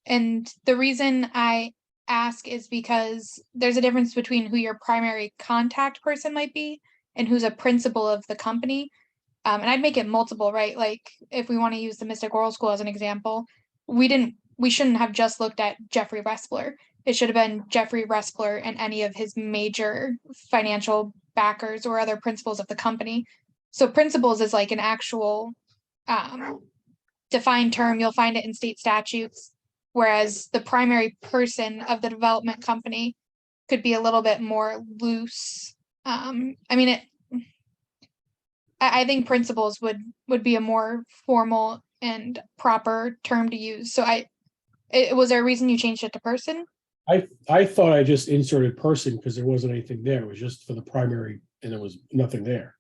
And the reason I ask is because there's a difference between who your primary contact person might be and who's a principal of the company. And I'd make it multiple, right? Like if we want to use the Mystic Oral School as an example, we shouldn't have just looked at Jeffrey Respler. It should have been Jeffrey Respler and any of his major financial backers or other principals of the company. So principals is like an actual defined term. You'll find it in state statutes. Whereas the primary person of the development company could be a little bit more loose. I think principals would be a more formal and proper term to use. So was there a reason you changed it to person? I thought I just inserted person because there wasn't anything there. It was just for the primary and there was nothing there.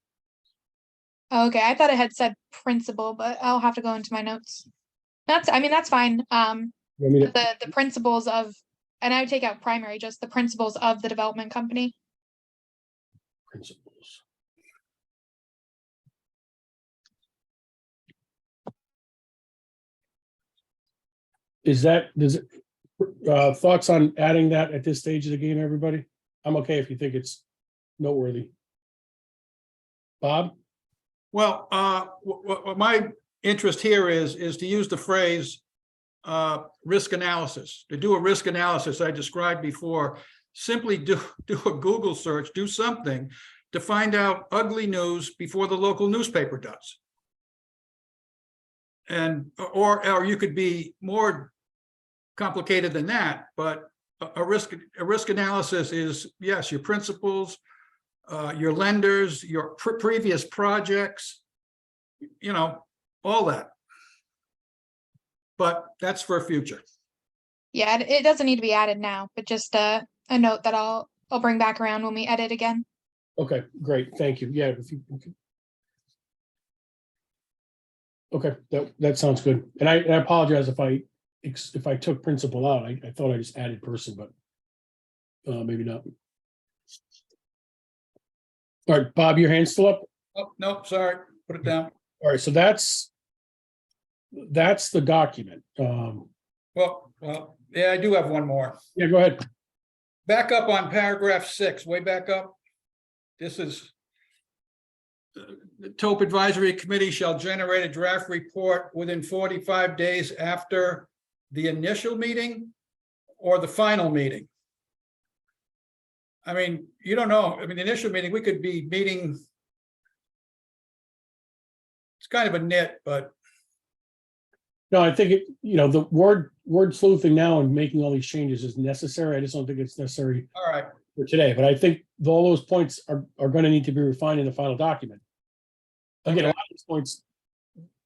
Okay, I thought it had said principal, but I'll have to go into my notes. That's fine. The principles of, and I would take out primary, just the principles of the development company. Principles. Thoughts on adding that at this stage of the game, everybody? I'm okay if you think it's noteworthy. Bob? Well, what my interest here is to use the phrase risk analysis. To do a risk analysis I described before, simply do a Google search, do something to find out ugly news before the local newspaper does. And or you could be more complicated than that, but a risk analysis is, yes, your principals, your lenders, your previous projects, all that. But that's for future. Yeah, it doesn't need to be added now, but just a note that I'll bring back around when we edit again. Okay, great. Thank you. Yeah. Okay, that sounds good. And I apologize if I took principal out. I thought I just added person, but maybe not. All right, Bob, your hand's still up? Oh, no, sorry, put it down. All right, so that's the document. Well, yeah, I do have one more. Yeah, go ahead. Back up on paragraph 6, way back up. This is the TOP Advisory Committee shall generate a draft report within 45 days after the initial meeting or the final meeting. I mean, you don't know. I mean, the initial meeting, we could be meeting. It's kind of a nit, but. No, I think the word sleuthing now and making all these changes is necessary. I just don't think it's necessary All right. for today, but I think all those points are gonna need to be refined in the final document. Again, a lot of these points,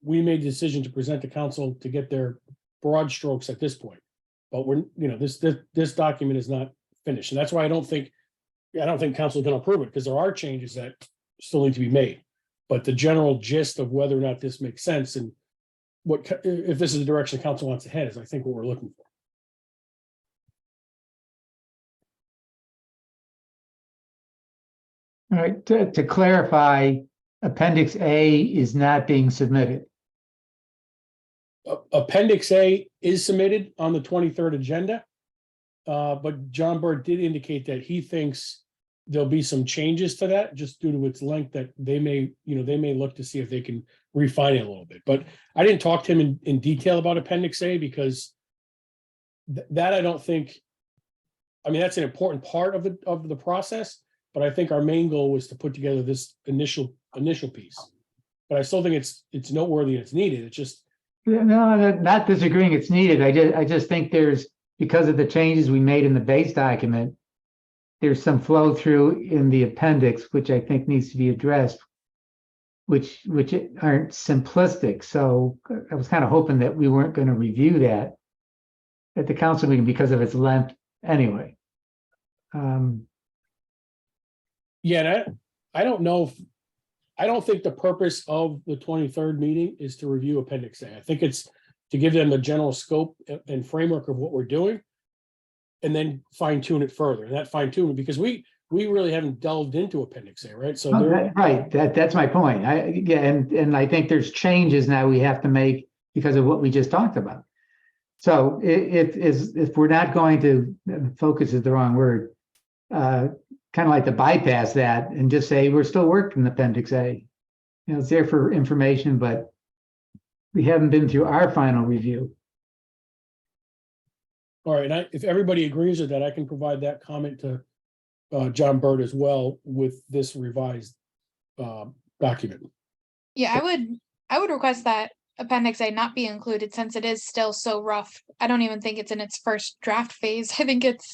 we made the decision to present to council to get their broad strokes at this point. But we're, this document is not finished, and that's why I don't think council can approve it, because there are changes that still need to be made. But the general gist of whether or not this makes sense and if this is the direction the council wants to head is, I think, what we're looking for. All right, to clarify, Appendix A is not being submitted. Appendix A is submitted on the 23rd agenda. But John Burt did indicate that he thinks there'll be some changes to that just due to its length, that they may look to see if they can refine it a little bit. But I didn't talk to him in detail about Appendix A because that I don't think, I mean, that's an important part of the process, but I think our main goal was to put together this initial piece. But I still think it's noteworthy and it's needed. It's just, No, not disagreeing it's needed. I just think because of the changes we made in the base document, there's some flow through in the appendix, which I think needs to be addressed, which aren't simplistic. So I was kind of hoping that we weren't going to review that at the council meeting because of its length anyway. yeah, and I don't know I don't think the purpose of the 23rd meeting is to review Appendix A. I think it's to give them the general scope and framework of what we're doing, and then fine tune it further. And that fine tuning, because we really haven't delved into Appendix A, right? So right, that's my point. And I think there's changes now we have to make because of what we just talked about. So if we're not going to, focus is the wrong word, kind of like to bypass that and just say we're still working Appendix A. It's there for information, but we haven't been through our final review. all right, and if everybody agrees with that, I can provide that comment to John Burt as well with this revised document. Yeah, I would request that Appendix A not be included since it is still so rough. I don't even think it's in its first draft phase. I think it's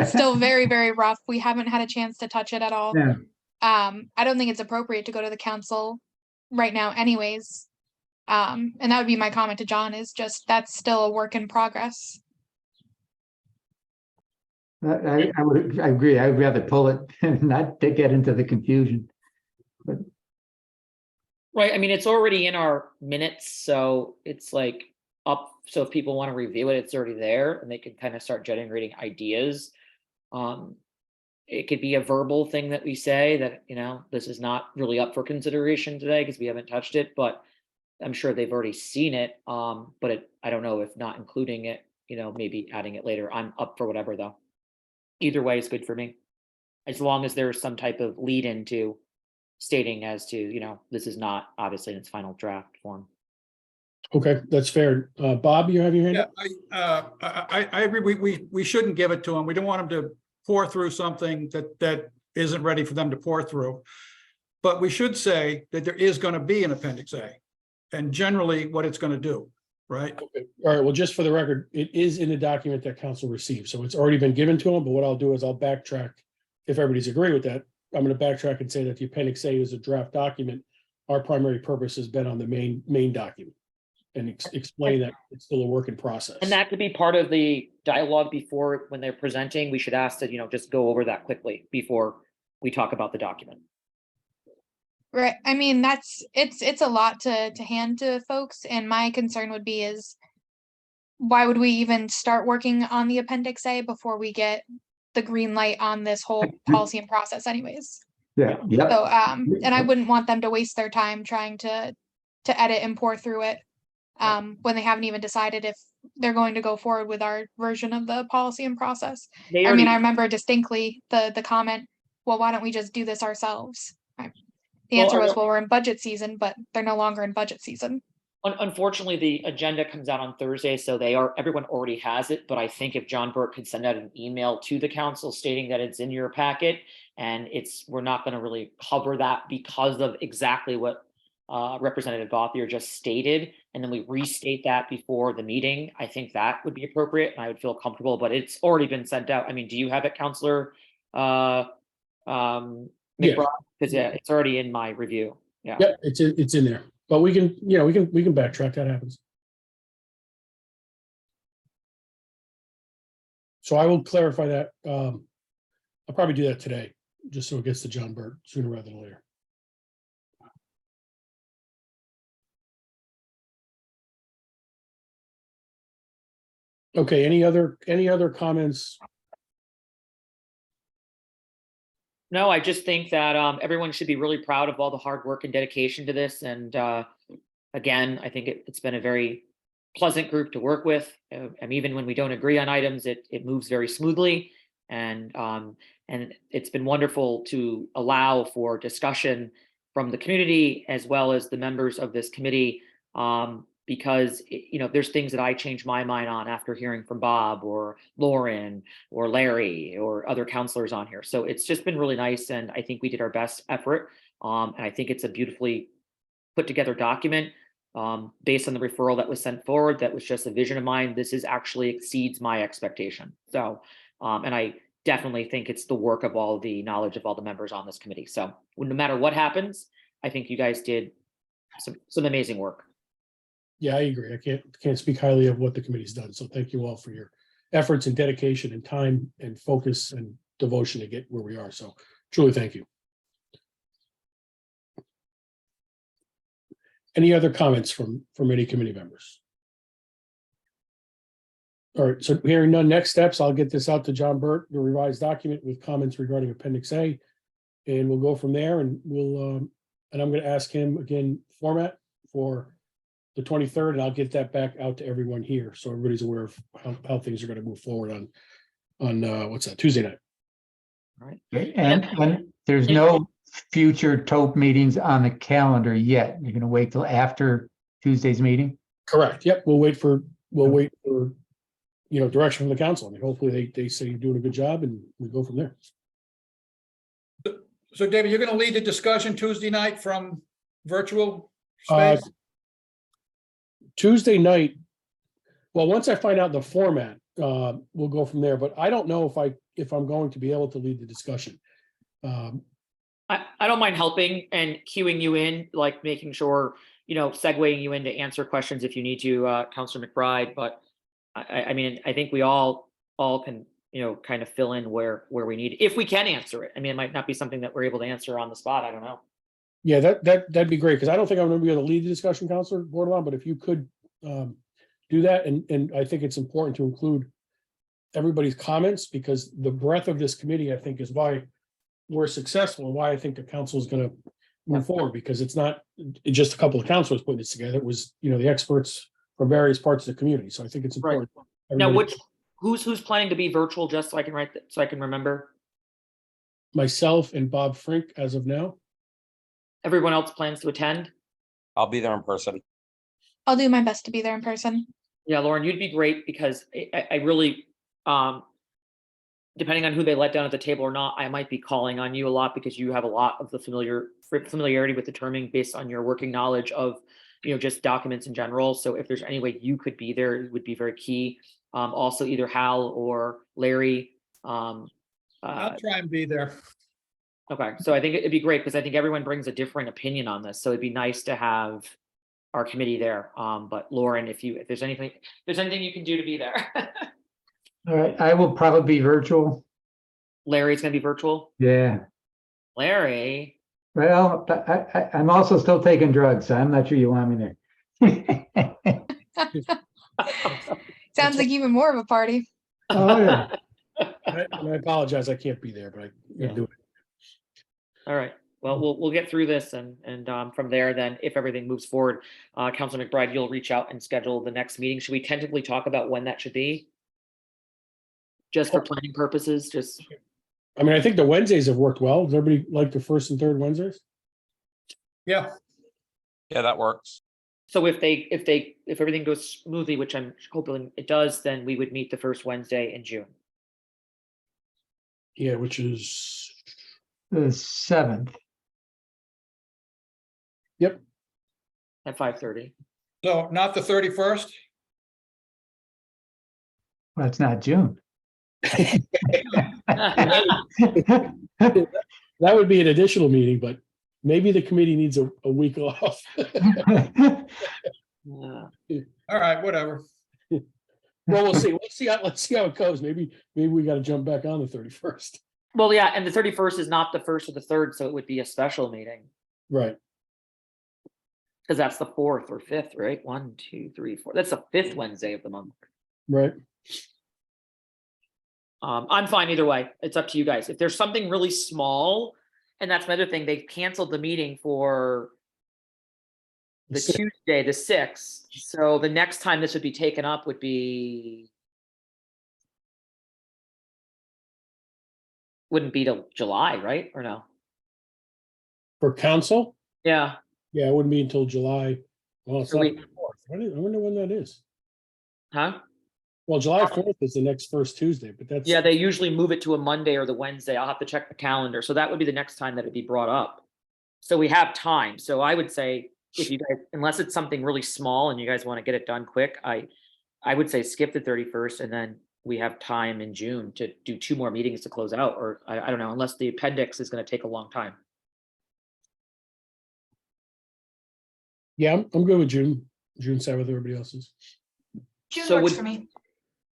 still very, very rough. We haven't had a chance to touch it at all. Yeah. I don't think it's appropriate to go to the council right now anyways. And that would be my comment to John, is just that's still a work in progress. I agree. I'd rather pull it and not to get into the confusion. Right, I mean, it's already in our minutes, so it's like up, so if people want to review it, it's already there and they can kind of start generating ideas. It could be a verbal thing that we say that, this is not really up for consideration today because we haven't touched it, but I'm sure they've already seen it. But I don't know if not including it, maybe adding it later. I'm up for whatever though. Either way is good for me. As long as there's some type of lead into stating as to, this is not obviously in its final draft form. Okay, that's fair. Bob, you have your hand Yeah, up? I agree. We shouldn't give it to them. We don't want them to pour through something that isn't ready for them to pour through. But we should say that there is going to be an Appendix A and generally what it's going to do, right? Okay. All right, well, just for the record, it is in the document that council received, so it's already been given to them, but what I'll do is I'll backtrack. If everybody's agree with that, I'm going to backtrack and say that the Appendix A is a draft document. Our primary purpose has been on the main document and explain that it's still a work in process. And that could be part of the dialogue before, when they're presenting, we should ask that, just go over that quickly before we talk about the document. Right. I mean, it's a lot to hand to folks, and my concern would be is why would we even start working on the Appendix A before we get the green light on this whole policy and process anyways? Yeah. So and I wouldn't want them to waste their time trying to edit and pour through it when they haven't even decided if they're going to go forward with our version of the policy and process. I mean, I remember distinctly the comment, well, why don't we just do this ourselves? The answer was, well, we're in budget season, but they're no longer in budget season. Unfortunately, the agenda comes out on Thursday, so everyone already has it. But I think if John Burt could send out an email to the council stating that it's in your packet, and we're not going to really cover that because of exactly what Representative Gauthier just stated, and then we restate that before the meeting, I think that would be appropriate and I would feel comfortable, but it's already been sent out. I mean, do you have it, Counselor Yeah. Because it's already in my review. Yeah. Yeah, it's in there, but we can, we can backtrack. That happens. So I will clarify that. I'll probably do that today, just so it gets to John Burt sooner rather than later. Okay, any other comments? No, I just think that everyone should be really proud of all the hard work and dedication to this. And again, I think it's been a very pleasant group to work with. And even when we don't agree on items, it moves very smoothly. And it's been wonderful to allow for discussion from the community as well as the members of this committee. Because there's things that I change my mind on after hearing from Bob or Lauren or Larry or other counselors on here. So it's just been really nice, and I think we did our best effort. And I think it's a beautifully put together document based on the referral that was sent forward. That was just a vision of mine. This is actually exceeds my expectation. So, and I definitely think it's the work of all the knowledge of all the members on this committee. So no matter what happens, I think you guys did some amazing work. Yeah, I agree. I can't speak highly of what the committee's done. So thank you all for your efforts and dedication and time and focus and devotion to get where we are. So truly thank you. Any other comments from any committee members? All right, so hearing none, next steps, I'll get this out to John Burt, the revised document with comments regarding Appendix A. And we'll go from there, and and I'm going to ask him again, format for the 23rd, and I'll get that back out to everyone here, so everybody's aware of how things are going to move forward on what's that, Tuesday night. All right. Okay, and there's no future TOPE meetings on the calendar yet. You're going to wait till after Tuesday's meeting? Correct. Yep. We'll wait for direction from the council. I mean, hopefully they say you're doing a good job, and we go from there. So David, you're going to lead the discussion Tuesday night from virtual space? Tuesday night. Well, once I find out the format, we'll go from there. But I don't know if I'm going to be able to lead the discussion. I don't mind helping and queuing you in, like making sure, segueing you in to answer questions if you need to, Councilor McBride. But I mean, I think we all can, kind of fill in where we need, if we can answer it. I mean, it might not be something that we're able to answer on the spot. I don't know. Yeah, that'd be great, because I don't think I'm going to be able to lead the discussion, Councilor Bordelon, but if you could do that, and I think it's important to include everybody's comments, because the breadth of this committee, I think, is why we're successful and why I think the council is going to move forward, because it's not just a couple of councilors putting this together. It was, the experts from various parts of the community. So I think it's important. Now, who's planning to be virtual, just so I can so I can remember? Myself and Bob Frink as of now. Everyone else plans to attend? I'll be there in person. I'll do my best to be there in person. Yeah, Lauren, you'd be great, because I really, depending on who they let down at the table or not, I might be calling on you a lot, because you have a lot of the familiarity with the terming based on your working knowledge of, just documents in general. So if there's any way you could be there, it would be very key. Also, either Hal or Larry. I'll try and be there. Okay, so I think it'd be great, because I think everyone brings a different opinion on this. So it'd be nice to have our committee there. But Lauren, if there's anything you can do to be there. All right, I will probably be virtual. Larry's gonna be virtual. Yeah. Larry. Well, I'm also still taking drugs, so I'm not sure you want me there. Sounds like even more of a party. Oh, yeah. I apologize, I can't be there, but I can do it. All right. Well, we'll get through this, and from there, then if everything moves forward, Councilor McBride, you'll reach out and schedule the next meeting. Should we tentatively talk about when that should be? Just for planning purposes, I mean, I think the Wednesdays have worked well. Does everybody like the first and third Wednesdays? Yeah. Yeah, that works. So if everything goes smoothly, which I'm hoping it does, then we would meet the first Wednesday in June. Yeah, which is The 7th. Yep. At 5:30. So not the 31st? Well, it's not June. That would be an additional meeting, but maybe the committee needs a week off. Yeah. All right, whatever. Well, we'll see. Let's see how it goes. Maybe we got to jump back on the 31st. Well, yeah, and the 31st is not the first or the third, so it would be a special meeting. Right. Because that's the 4th or 5th, right? 1, 2, 3, 4. That's the 5th Wednesday of the month. Right. I'm fine either way. It's up to you guys. If there's something really small, and that's another thing, they've canceled the meeting for the The 6th. Tuesday, the 6th. So the next time this would be taken up would be wouldn't be till July, right? Or no? For council? Yeah. Yeah, it wouldn't be until July. Well, it's So not we- the 4th. I wonder when that is. Huh? Well, July 4th is the next first Tuesday, but that's. Yeah, they usually move it to a Monday or the Wednesday. I'll have to check the calendar. So that would be the next time that it'd be brought up. So we have time. So I would say if you guys, unless it's something really small and you guys want to get it done quick, I would say skip the 31st and then we have time in June to do 2 more meetings to close out, or I don't know, unless the appendix is going to take a long time. Yeah, I'm good with June 7th, everybody else is. June So works would- for me.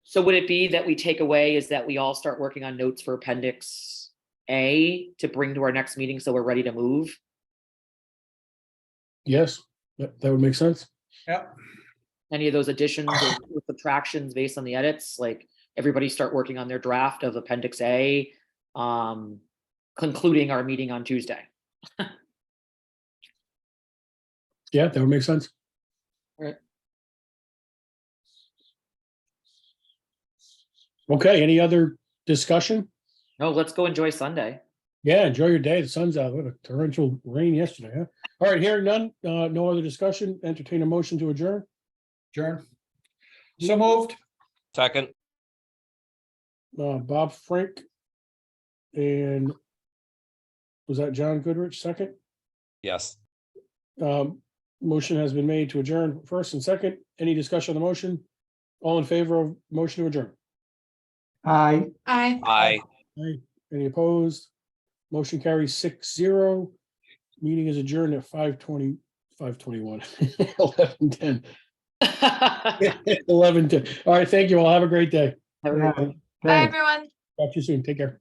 So would it be that we take away is that we all start working on notes for appendix A to bring to our next meeting so we're ready to move? Yes, that would make sense. Yeah. Any of those additions or subtractions based on the edits, like everybody start working on their draft of appendix A, concluding our meeting on Tuesday. Yeah, that would make sense. Right. Okay, any other discussion? No, let's go enjoy Sunday. Yeah, enjoy your day. The sun's out. What a torrential rain yesterday, huh? All right, hearing none, no other discussion. Entertain a motion to adjourn. Adjourn. So moved. Second, Bob Frank. And was that John Goodrich second? yes. Motion has been made to adjourn first and second. Any discussion on the motion? All in favor of motion to adjourn? Aye. Aye. Aye. Any opposed? Motion carries 6-0. Meeting is adjourned at 5:20, 5:21, 11:10. 11:10. All right, thank you all. Have a great day. Have a great day. Bye, everyone. Talk to you soon. Take care.